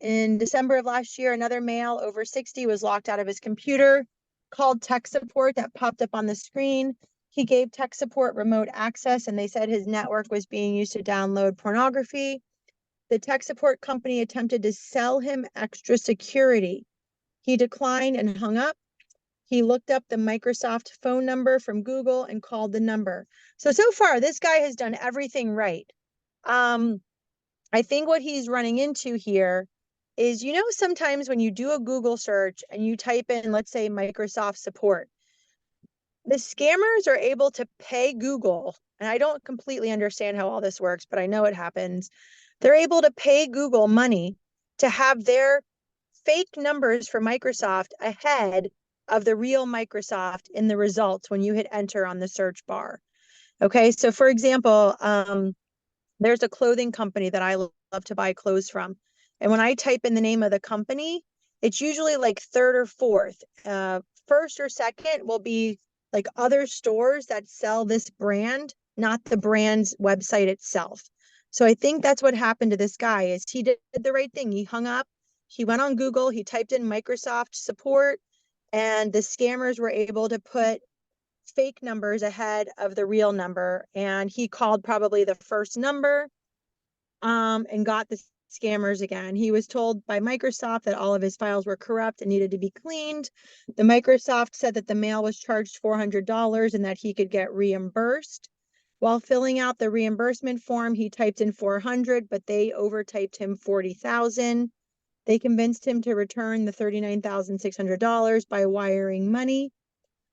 In December of last year, another male over 60 was locked out of his computer. called tech support that popped up on the screen. He gave tech support remote access, and they said his network was being used to download pornography. The tech support company attempted to sell him extra security. He declined and hung up. He looked up the Microsoft phone number from Google and called the number. So far, this guy has done everything right. I think what he's running into here is, sometimes when you do a Google search and you type in, let's say, Microsoft support, the scammers are able to pay Google, and I don't completely understand how all this works, but I know it happens. They're able to pay Google money to have their fake numbers for Microsoft ahead of the real Microsoft in the results when you hit enter on the search bar. Okay, so for example, there's a clothing company that I love to buy clothes from. And when I type in the name of the company, it's usually like third or fourth. First or second will be like other stores that sell this brand, not the brand's website itself. So I think that's what happened to this guy is he did the right thing. He hung up, he went on Google, he typed in Microsoft support, and the scammers were able to put fake numbers ahead of the real number. And he called probably the first number and got the scammers again. He was told by Microsoft that all of his files were corrupt and needed to be cleaned. The Microsoft said that the mail was charged $400 and that he could get reimbursed. While filling out the reimbursement form, he typed in 400, but they overtyped him 40,000. They convinced him to return the $39,600 by wiring money.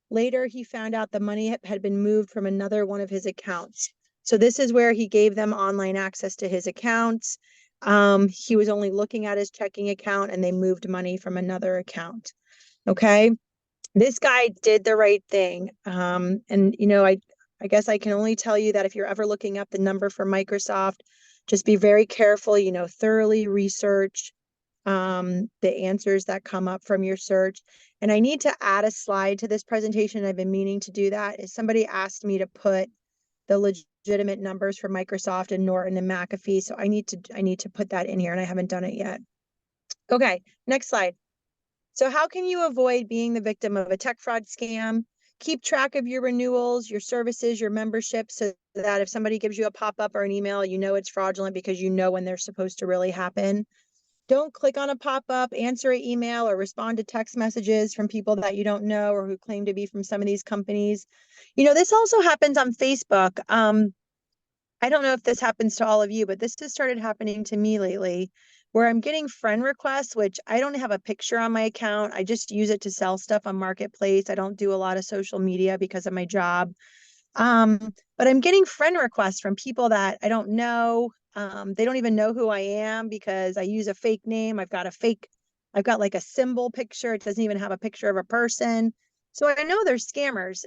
Later, he found out the money had been moved from another one of his accounts. So this is where he gave them online access to his accounts. He was only looking at his checking account and they moved money from another account. Okay. This guy did the right thing. I guess I can only tell you that if you're ever looking up the number for Microsoft, just be very careful, thoroughly research the answers that come up from your search. And I need to add a slide to this presentation. I've been meaning to do that. Is somebody asked me to put the legitimate numbers for Microsoft and Norton and McAfee. So I need to put that in here and I haven't done it yet. Okay, next slide. So how can you avoid being the victim of a tech fraud scam? Keep track of your renewals, your services, your membership, so that if somebody gives you a pop-up or an email, you know it's fraudulent because you know when they're supposed to really happen. Don't click on a pop-up, answer an email, or respond to text messages from people that you don't know or who claim to be from some of these companies. This also happens on Facebook. I don't know if this happens to all of you, but this has started happening to me lately, where I'm getting friend requests, which I don't have a picture on my account. I just use it to sell stuff on Marketplace. I don't do a lot of social media because of my job. But I'm getting friend requests from people that I don't know. They don't even know who I am because I use a fake name. I've got like a symbol picture. It doesn't even have a picture of a person. So I know they're scammers.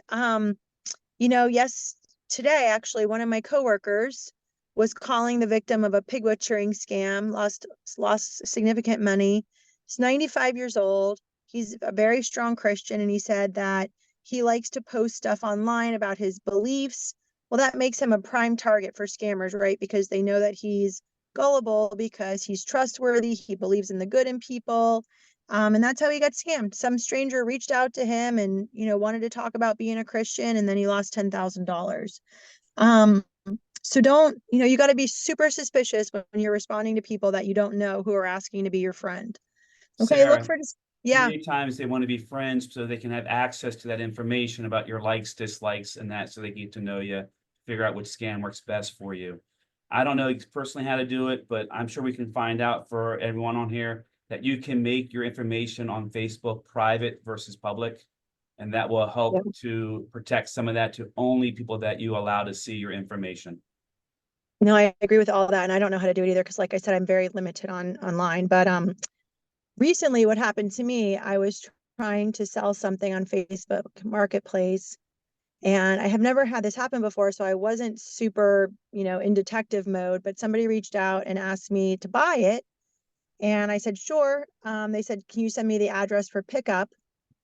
Yes, today actually one of my coworkers was calling the victim of a pig butchering scam, lost significant money. He's 95 years old. He's a very strong Christian, and he said that he likes to post stuff online about his beliefs. Well, that makes him a prime target for scammers, right? Because they know that he's gullible because he's trustworthy. He believes in the good in people. And that's how he got scammed. Some stranger reached out to him and, wanted to talk about being a Christian, and then he lost $10,000. So don't, you got to be super suspicious when you're responding to people that you don't know who are asking to be your friend. Okay, Sarah, look for this. Yeah. many times they want to be friends so they can have access to that information about your likes, dislikes, and that, so they get to know you, figure out which scam works best for you. I don't know personally how to do it, but I'm sure we can find out for everyone on here that you can make your information on Facebook private versus public. And that will help Yeah. to protect some of that to only people that you allow to see your information. No, I agree with all that. And I don't know how to do it either. Cause like I said, I'm very limited online, but, recently what happened to me, I was trying to sell something on Facebook Marketplace, and I have never had this happen before. So I wasn't super, in detective mode, but somebody reached out and asked me to buy it. And I said, sure. They said, can you send me the address for pickup?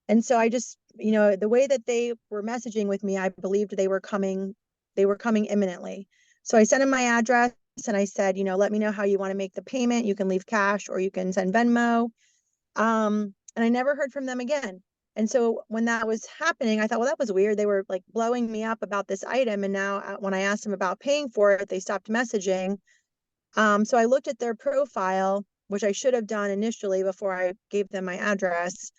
And so I just, the way that they were messaging with me, I believed they were coming imminently. So I sent them my address and I said, let me know how you want to make the payment. You can leave cash or you can send Venmo. And I never heard from them again. And so when that was happening, I thought, well, that was weird. They were like blowing me up about this item. And now when I asked them about paying for it, they stopped messaging. So I looked at their profile, which I should have done initially before I gave them my address.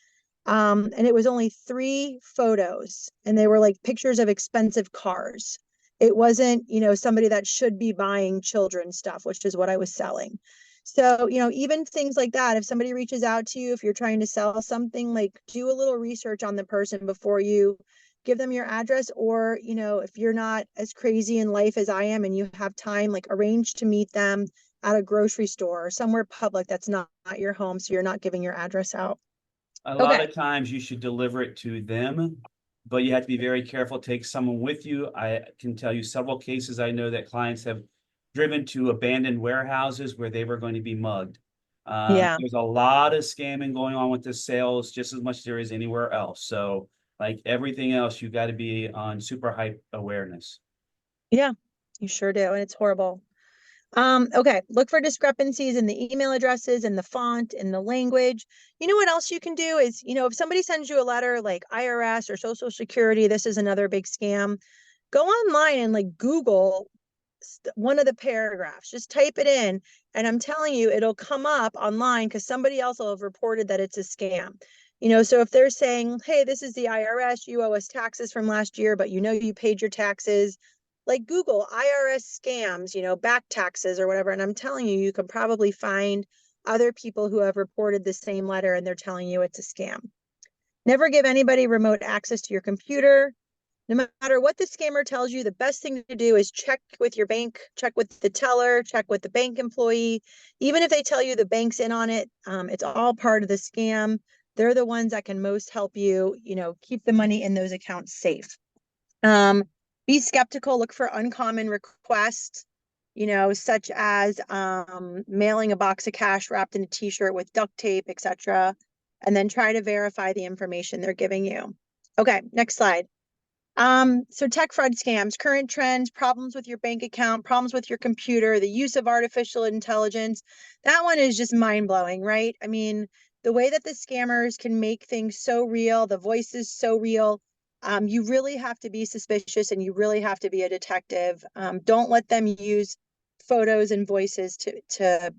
And it was only 3 photos, and they were like pictures of expensive cars. It wasn't, somebody that should be buying children's stuff, which is what I was selling. So, even things like that, if somebody reaches out to you, if you're trying to sell something, like do a little research on the person before you give them your address. Or, if you're not as crazy in life as I am and you have time, like arrange to meet them at a grocery store or somewhere public that's not your home. So you're not giving your address out. A lot Okay. of times you should deliver it to them, but you have to be very careful, take someone with you. I can tell you several cases I know that clients have driven to abandoned warehouses where they were going to be mugged. Yeah. There's a lot of scamming going on with the sales, just as much as there is anywhere else. So like everything else, you got to be on super hype awareness. Yeah, you sure do. And it's horrible. Okay. Look for discrepancies in the email addresses, in the font, in the language. You know what else you can do is, if somebody sends you a letter like IRS or Social Security, this is another big scam. Go online and like Google one of the paragraphs, just type it in. And I'm telling you, it'll come up online because somebody else will have reported that it's a scam. So if they're saying, hey, this is the IRS, you owe us taxes from last year, but you paid your taxes, like Google IRS scams, back taxes or whatever. And I'm telling you, you can probably find other people who have reported the same letter and they're telling you it's a scam. Never give anybody remote access to your computer. No matter what the scammer tells you, the best thing to do is check with your bank, check with the teller, check with the bank employee. Even if they tell you the bank's in on it, it's all part of the scam. They're the ones that can most help you, keep the money in those accounts safe. Be skeptical, look for uncommon requests, such as mailing a box of cash wrapped in a t-shirt with duct tape, etc. And then try to verify the information they're giving you. Okay, next slide. So tech fraud scams, current trends, problems with your bank account, problems with your computer, the use of artificial intelligence. That one is just mind-blowing, right? I mean, the way that the scammers can make things so real, the voices so real, you really have to be suspicious and you really have to be a detective. Don't let them use photos and voices to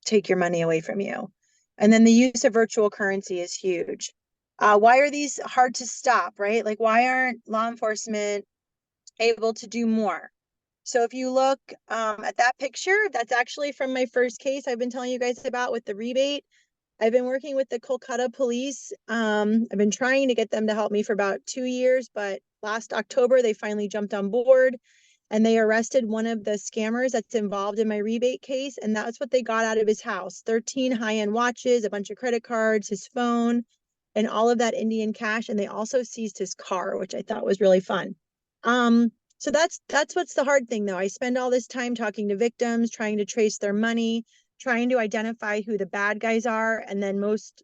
take your money away from you. And then the use of virtual currency is huge. Why are these hard to stop, right? Like, why aren't law enforcement able to do more? So if you look at that picture, that's actually from my first case I've been telling you guys about with the rebate. I've been working with the Kolkata police. I've been trying to get them to help me for about 2 years, but last October they finally jumped on board and they arrested one of the scammers that's involved in my rebate case. And that's what they got out of his house: 13 high-end watches, a bunch of credit cards, his phone, and all of that Indian cash. And they also seized his car, which I thought was really fun. So that's what's the hard thing though. I spend all this time talking to victims, trying to trace their money, trying to identify who the bad guys are, and then most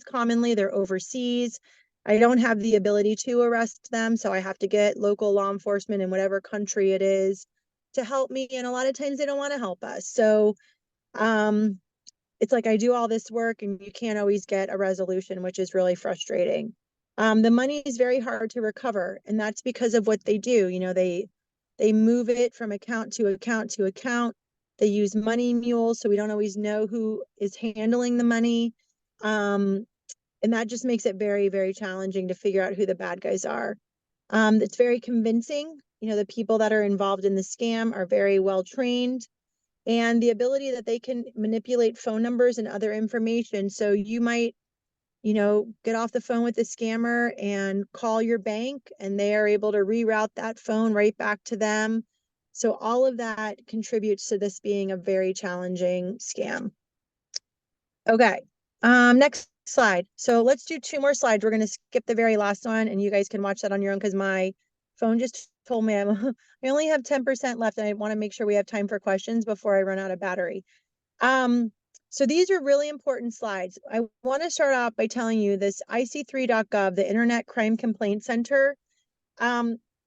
commonly they're overseas. I don't have the ability to arrest them, so I have to get local law enforcement in whatever country it is to help me, and a lot of times they don't want to help us. So it's like I do all this work and you can't always get a resolution, which is really frustrating. The money is very hard to recover, and that's because of what they do. They move it from account to account to account. They use money mules, so we don't always know who is handling the money. And that just makes it very, very challenging to figure out who the bad guys are. It's very convincing. The people that are involved in the scam are very well trained, and the ability that they can manipulate phone numbers and other information. So you might, get off the phone with the scammer and call your bank, and they are able to reroute that phone right back to them. So all of that contributes to this being a very challenging scam. Okay. Next slide. So let's do 2 more slides. We're going to skip the very last one and you guys can watch that on your own because my phone just told me I only have 10% left and I want to make sure we have time for questions before I run out of battery. So these are really important slides. I want to start off by telling you this IC3.gov, the Internet Crime Complaint Center,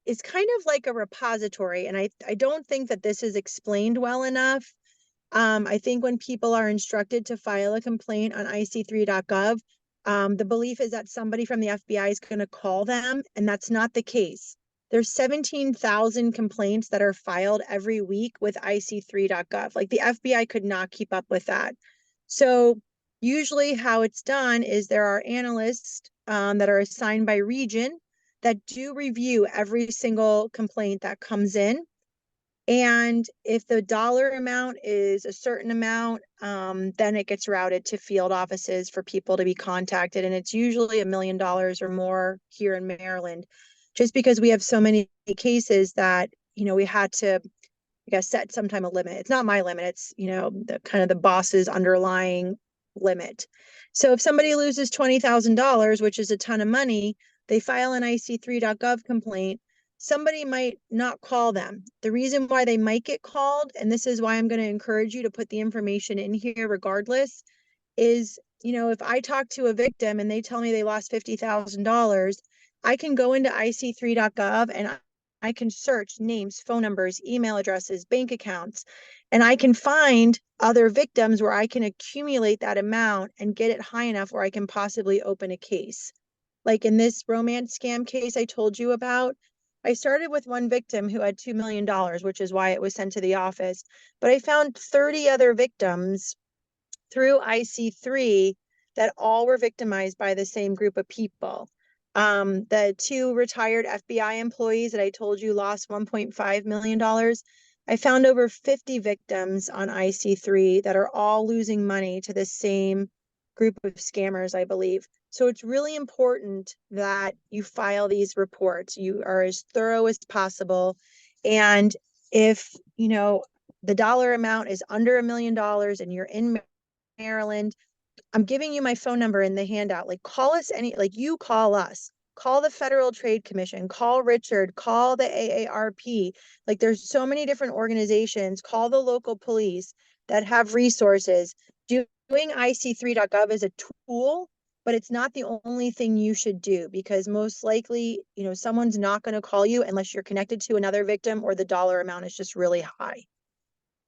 is kind of like a repository. And I don't think that this is explained well enough. I think when people are instructed to file a complaint on IC3.gov, The belief is that somebody from the FBI is going to call them, and that's not the case. There's 17,000 complaints that are filed every week with ic3.gov. Like the FBI could not keep up with that. So usually how it's done is there are analysts that are assigned by region that do review every single complaint that comes in. And if the dollar amount is a certain amount, then it gets routed to field offices for people to be contacted. And it's usually $1 million or more here in Maryland, just because we have so many cases that, we had to, I guess, set sometime a limit. It's not my limit. It's, the kind of the boss's underlying limit. So if somebody loses $20,000, which is a ton of money, they file an ic3.gov complaint. Somebody might not call them. The reason why they might get called, and this is why I'm going to encourage you to put the information in here regardless, is, if I talk to a victim and they tell me they lost $50,000, I can go into ic3.gov and I can search names, phone numbers, email addresses, bank accounts, and I can find other victims where I can accumulate that amount and get it high enough where I can possibly open a case. Like in this romance scam case I told you about, I started with one victim who had $2 million, which is why it was sent to the office. But I found 30 other victims through IC3 that all were victimized by the same group of people. The 2 retired FBI employees that I told you lost $1.5 million. I found over 50 victims on IC3 that are all losing money to the same group of scammers, I believe. So it's really important that you file these reports. You are as thorough as possible. And if, the dollar amount is under $1 million and you're in Maryland, I'm giving you my phone number in the handout. Like call us you call us. Call the Federal Trade Commission, call Richard, call the AARP. Like there's so many different organizations, call the local police that have resources. Doing ic3.gov is a tool, but it's not the only thing you should do, because most likely, someone's not going to call you unless you're connected to another victim or the dollar amount is just really high.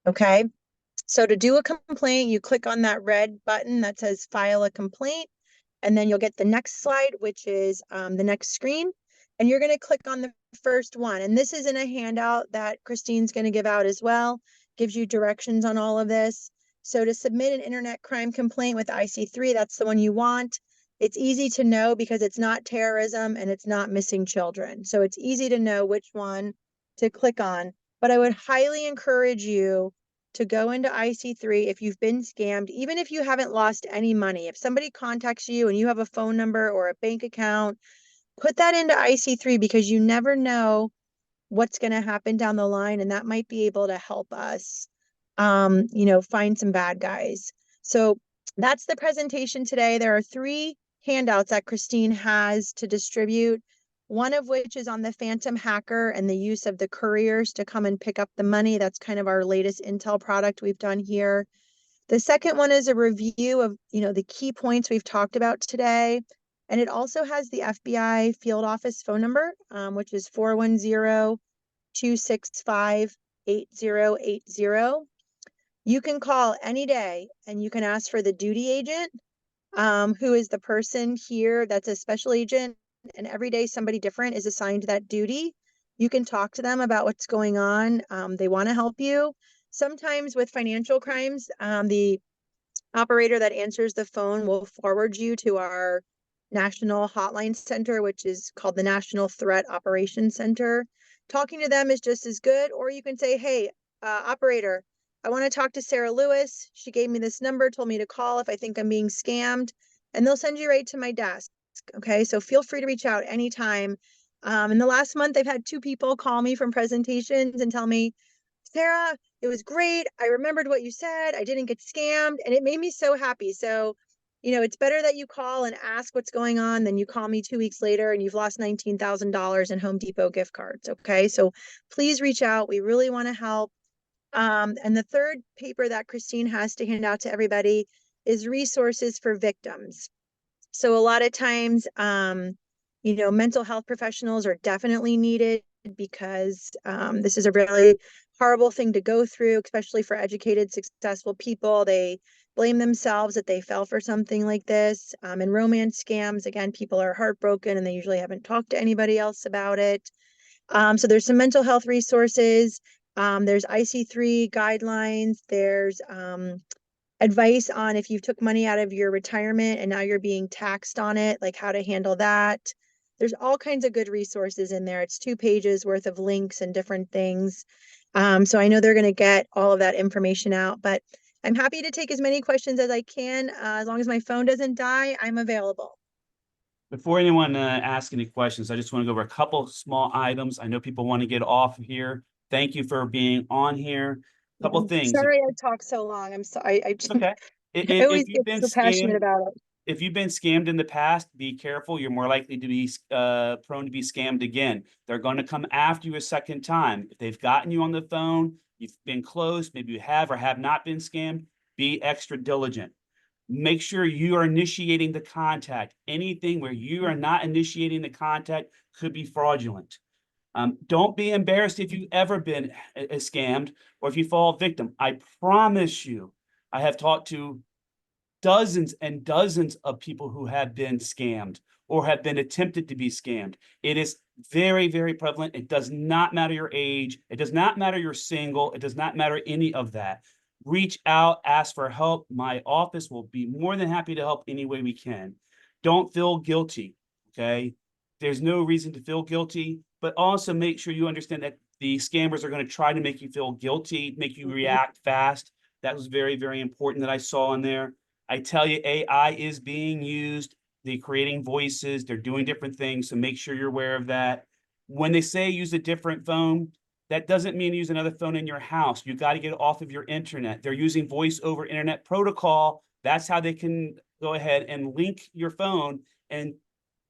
Okay. So to do a complaint, you click on that red button that says file a complaint, and then you'll get the next slide, which is the next screen. And you're going to click on the first one. And this is in a handout that Christine's going to give out as well, gives you directions on all of this. So to submit an internet crime complaint with IC3, that's the one you want. It's easy to know because it's not terrorism and it's not missing children. So it's easy to know which one to click on. But I would highly encourage you to go into IC3 if you've been scammed, even if you haven't lost any money. If somebody contacts you and you have a phone number or a bank account, put that into IC3 because you never know what's going to happen down the line, and that might be able to help us, find some bad guys. So that's the presentation today. There are 3 handouts that Christine has to distribute, one of which is on the phantom hacker and the use of the couriers to come and pick up the money. That's kind of our latest intel product we've done here. The second one is a review of, the key points we've talked about today. And it also has the FBI field office phone number, which is 410-265-8080. You can call any day and you can ask for the duty agent, who is the person here that's a special agent, and every day somebody different is assigned to that duty. You can talk to them about what's going on. They want to help you. Sometimes with financial crimes, the operator that answers the phone will forward you to our national hotline center, which is called the National Threat Operations Center. Talking to them is just as good. Or you can say, hey, operator, I want to talk to Sarah Lewis. She gave me this number, told me to call if I think I'm being scammed, and they'll send you right to my desk. Okay, so feel free to reach out anytime. In the last month, I've had 2 people call me from presentations and tell me, Sarah, it was great. I remembered what you said. I didn't get scammed, and it made me so happy. So, it's better that you call and ask what's going on than you call me 2 weeks later and you've lost $19,000 in Home Depot gift cards. Okay, so please reach out. We really want to help. And the third paper that Christine has to hand out to everybody is resources for victims. So a lot of times, mental health professionals are definitely needed because this is a really horrible thing to go through, especially for educated, successful people. They blame themselves that they fell for something like this. And romance scams, again, people are heartbroken and they usually haven't talked to anybody else about it. So there's some mental health resources. There's IC3 guidelines. There's advice on if you took money out of your retirement and now you're being taxed on it, like how to handle that. There's all kinds of good resources in there. It's 2 pages worth of links and different things. So I know they're going to get all of that information out, but I'm happy to take as many questions as I can. As long as my phone doesn't die, I'm available. Before anyone asks any questions, I just want to go over a couple small items. I know people want to get off of here. Thank you for being on here. Couple things. Sorry I talked so long. I'm sorry. I just Okay. I always If you've get been so passionate scammed, about it. if you've been scammed in the past, be careful. You're more likely to be prone to be scammed again. They're going to come after you a second time. If they've gotten you on the phone, you've been close, maybe you have or have not been scammed, be extra diligent. Make sure you are initiating the contact. Anything where you are not initiating the contact could be fraudulent. Don't be embarrassed if you've ever been scammed or if you fall victim. I promise you, I have talked to dozens and dozens of people who have been scammed or have been attempted to be scammed. It is very, very prevalent. It does not matter your age. It does not matter you're single. It does not matter any of that. Reach out, ask for help. My office will be more than happy to help any way we can. Don't feel guilty, okay? There's no reason to feel guilty, but also make sure you understand that the scammers are going to try to make you feel guilty, make you react fast. That was very, very important that I saw in there. I tell you, AI is being used. They're creating voices. They're doing different things. So make sure you're aware of that. When they say use a different phone, that doesn't mean use another phone in your house. You got to get it off of your internet. They're using voice over internet protocol. That's how they can go ahead and link your phone. And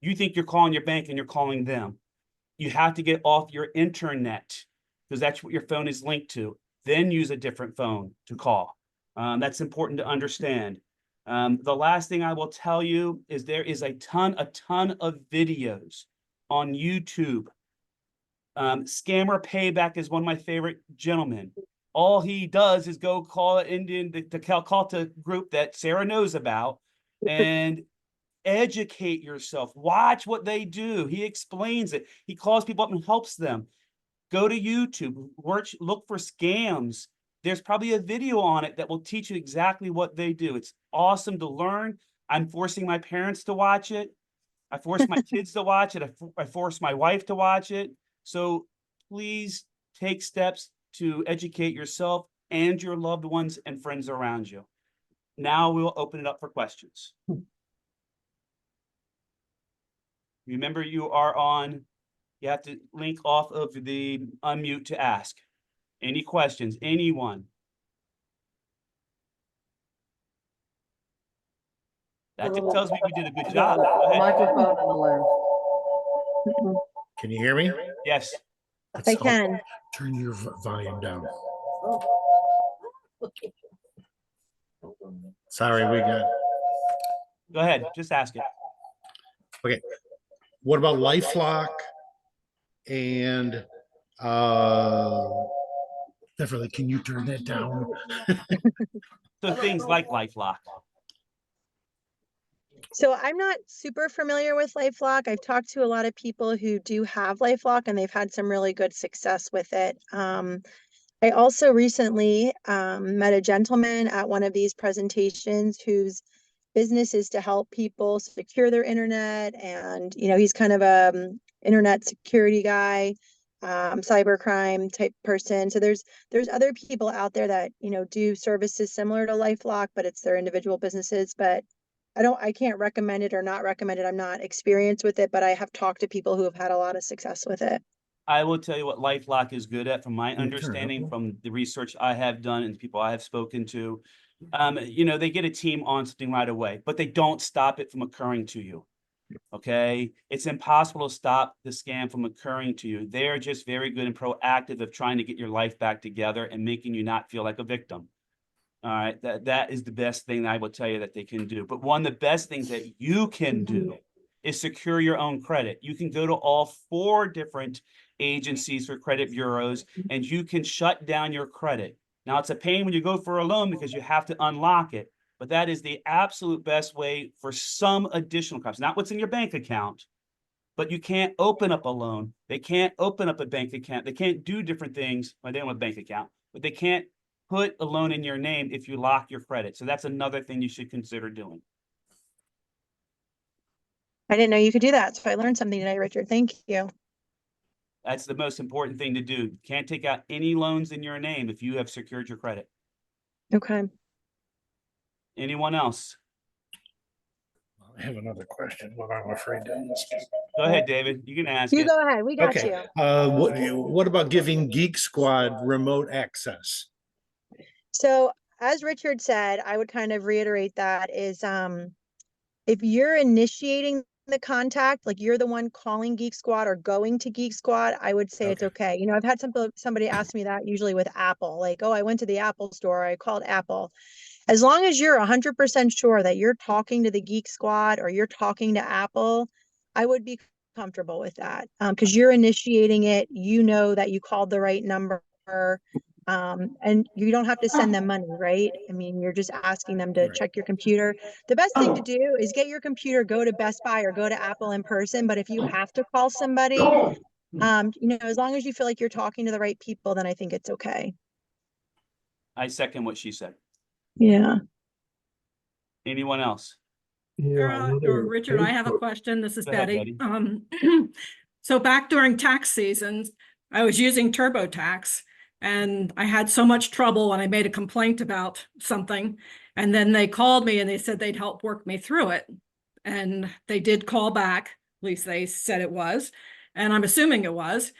you think you're calling your bank and you're calling them. You have to get off your internet because that's what your phone is linked to. Then use a different phone to call. That's important to understand. The last thing I will tell you is there is a ton of videos on YouTube. Scammer Payback is one of my favorite gentlemen. All he does is go call an Indian, the Calcutta group that Sarah knows about, and educate yourself. Watch what they do. He explains it. He calls people up and helps them. Go to YouTube, look for scams. There's probably a video on it that will teach you exactly what they do. It's awesome to learn. I'm forcing my parents to watch it. I force my kids to watch it. I force my wife to watch it. So please take steps to educate yourself and your loved ones and friends around you. Now we'll open it up for questions. Remember, you have to link off of the unmute to ask. Any questions, anyone? That just tells me we did a good job. Go ahead. Microphone on the left. Can you hear me? Yes. I can. Turn your volume down. Sorry, we got. Go ahead. Just ask it. Okay. What about LifeLock and Beverly, can you turn that down? So things like LifeLock. So I'm not super familiar with LifeLock. I've talked to a lot of people who do have LifeLock and they've had some really good success with it. I also recently met a gentleman at one of these presentations whose business is to help people secure their internet, and he's kind of a internet security guy, cybercrime type person. So there's other people out there that do services similar to LifeLock, but it's their individual businesses. But I can't recommend it or not recommend it. I'm not experienced with it, but I have talked to people who have had a lot of success with it. I will tell you what LifeLock is good at, from my understanding, from the research I have done and people I have spoken to. They get a team on something right away, but they don't stop it from occurring to you. Okay. It's impossible to stop the scam from occurring to you. They're just very good and proactive of trying to get your life back together and making you not feel like a victim. All right. That is the best thing I will tell you that they can do. But one of the best things that you can do is secure your own credit. You can go to all 4 different agencies for credit bureaus and you can shut down your credit. Now, it's a pain when you go for a loan because you have to unlock it, but that is the absolute best way for some additional costs, not what's in your bank account. But you can't open up a loan. They can't open up a bank account. They can't do different things. Well, they don't have a bank account, but they can't put a loan in your name if you lock your credit. So that's another thing you should consider doing. I didn't know you could do that. So I learned something today, Richard. Thank you. That's the most important thing to do. You can't take out any loans in your name if you have secured your credit. Okay. Anyone else? I have another question, but I'm afraid to ask. Go ahead, David. You can ask You it. go ahead. We got Okay, you. what about giving Geek Squad remote access? So as Richard said, I would kind of reiterate that is if you're initiating the contact, like you're the one calling Geek Squad or going to Geek Squad, I would say it's okay. You know, I've had somebody ask me that usually with Apple, like, oh, I went to the Apple store, I called Apple. As long as you're 100% sure that you're talking to the Geek Squad or you're talking to Apple, I would be comfortable with that because you're initiating it. You know that you called the right number, and you don't have to send them money, right? I mean, you're just asking them to Right. check your computer. The best thing to do is get your computer, go to Best Buy or go to Apple in person. But if you have to call somebody, you know, as long as you feel like you're talking to the right people, then I think it's okay. I second what she said. Yeah. Anyone else? Or Richard, I have a question. This is Go ahead, Betty. Betty. So back during tax seasons, I was using TurboTax and I had so much trouble when I made a complaint about something. And then they called me and they said they'd help work me through it. And they did call back, at least they said it was, and I'm assuming it was.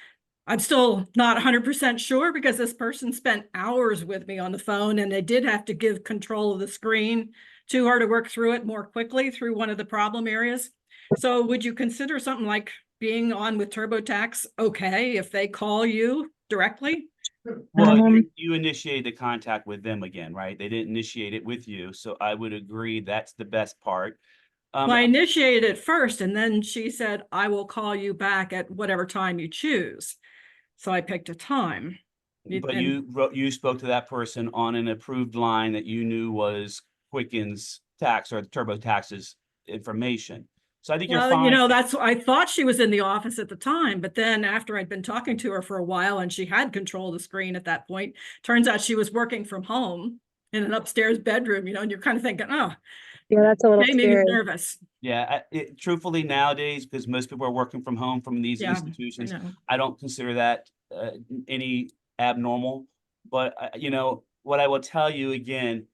I'm still not 100% sure because this person spent hours with me on the phone and they did have to give control of the screen to her to work through it more quickly through one of the problem areas. So would you consider something like being on with TurboTax okay if they call you directly? Well, you initiated the contact with them again, right? They didn't initiate it with you. So I would agree that's the best part. Well, I initiated it first and then she said, I will call you back at whatever time you choose. So I picked a time. But you spoke to that person on an approved line that you knew was Quicken's tax or TurboTax's information. So I think you're fine. You know, that's, I thought she was in the office at the time, but then after I'd been talking to her for a while and she had control of the screen at that point, turns out she was working from home in an upstairs bedroom, you know, and you're kind of thinking, oh, yeah, that's a little made me scary. nervous. Yeah, truthfully nowadays, because most people are working from home from these institutions, I don't consider that any abnormal. But you know, what I will tell you again,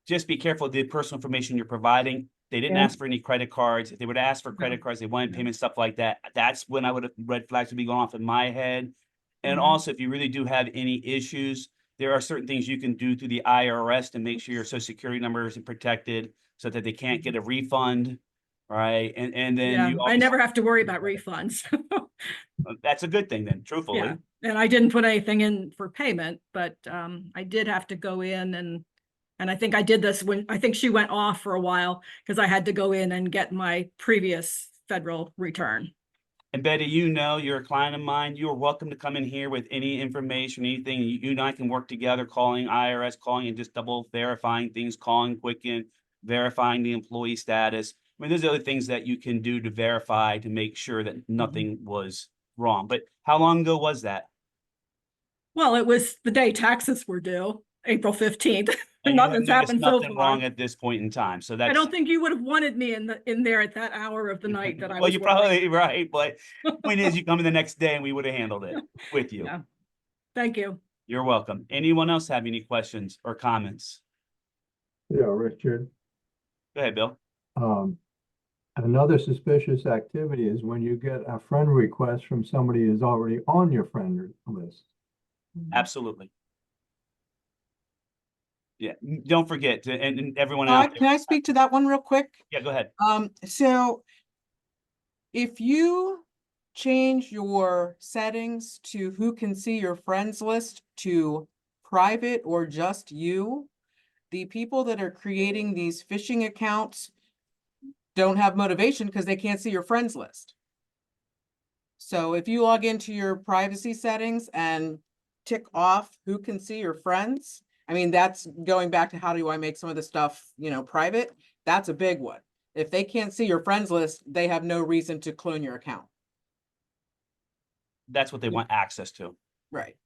just be careful of the personal information you're providing. They didn't ask for any credit cards. If they would ask for credit cards, they wanted payment, stuff like that. That's when I would have red flags would be going off in my head. And also, if you really do have any issues, there are certain things you can do through the IRS to make sure your social security number is protected so that they can't get a refund, right? And then I never have to worry about refunds. that's a good thing then, truthfully. Yeah, and I didn't put anything in for payment, but I did have to go in and I think I did this when I think she went off for a while because I had to go in and get my previous federal return. And Betty, you know, you're a client of mine. You are welcome to come in here with any information, anything. You and I can work together, calling IRS, calling and just double verifying things, calling Quicken, verifying the employee status. I mean, there's other things that you can do to verify to make sure that nothing was wrong. But how long ago was that? Well, it was the day taxes were due, April 15th. And Nothing's happened so nothing far. wrong at this point in time. So that's, I don't think you would have wanted me in there at that hour of the night that I was. Well, you're probably right, but the point is you come in the next day and we would have handled it with you. Yeah. Thank you. You're welcome. Anyone else have any questions or comments? Yeah, Richard. Go ahead, Bill. Another suspicious activity is when you get a friend request from somebody who's already on your friend list. Absolutely. Yeah, don't forget to, and everyone else. Can I speak to that one real quick? Yeah, go ahead. So if you change your settings to who can see your friends list to private or just you, the people that are creating these phishing accounts don't have motivation because they can't see your friends list. So if you log into your privacy settings and tick off who can see your friends, I mean, that's going back to how do I make some of the stuff, private? That's a big one. If they can't see your friends list, they have no reason to clone your account. That's what they want access to. Right.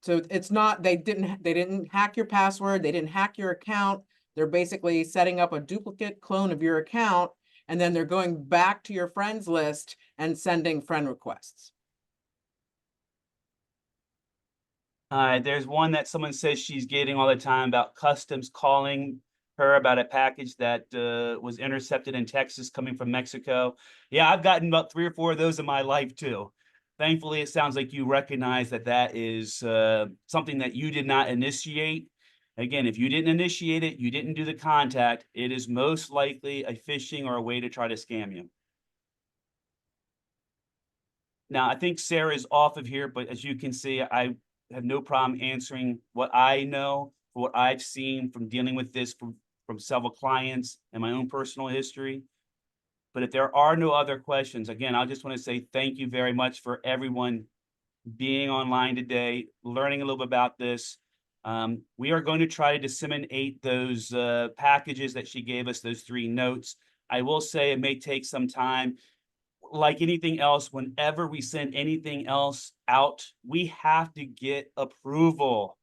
So it's not, they didn't hack your password, they didn't hack your account. They're basically setting up a duplicate clone of your account, and then they're going back to your friends list and sending friend requests. There's one that someone says she's getting all the time about customs calling her about a package that was intercepted in Texas coming from Mexico. Yeah, I've gotten about 3 or 4 of those in my life too. Thankfully, it sounds like you recognize that that is something that you did not initiate. Again, if you didn't initiate it, you didn't do the contact, it is most likely a phishing or a way to try to scam you. Now, I think Sarah is off of here, but as you can see, I have no problem answering what I know, what I've seen from dealing with this from several clients and my own personal history. But if there are no other questions, again, I just want to say thank you very much for everyone being online today, learning a little bit about this. We are going to try to disseminate those packages that she gave us, those 3 notes. I will say it may take some time. Like anything else, whenever we send anything else out, we have to get approval,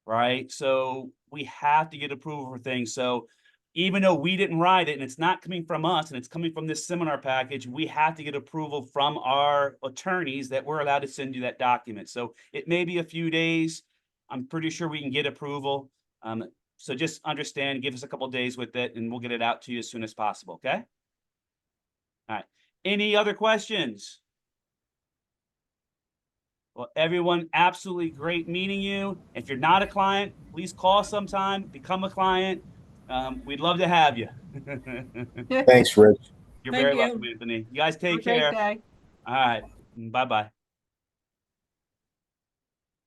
right? So we have to get approval for things. So even though we didn't write it and it's not coming from us and it's coming from this seminar package, we have to get approval from our attorneys that we're allowed to send you that document. So it may be a few days. I'm pretty sure we can get approval. So just understand, give us a couple of days with it and we'll get it out to you as soon as possible, okay? All right. Any other questions? Well, everyone, absolutely great meeting you. If you're not a client, please call sometime, become a client. We'd love to have you. Thanks, Rich. You're Thank very you. welcome, Anthony. You guys Have a take great care. day. All right. Bye-bye.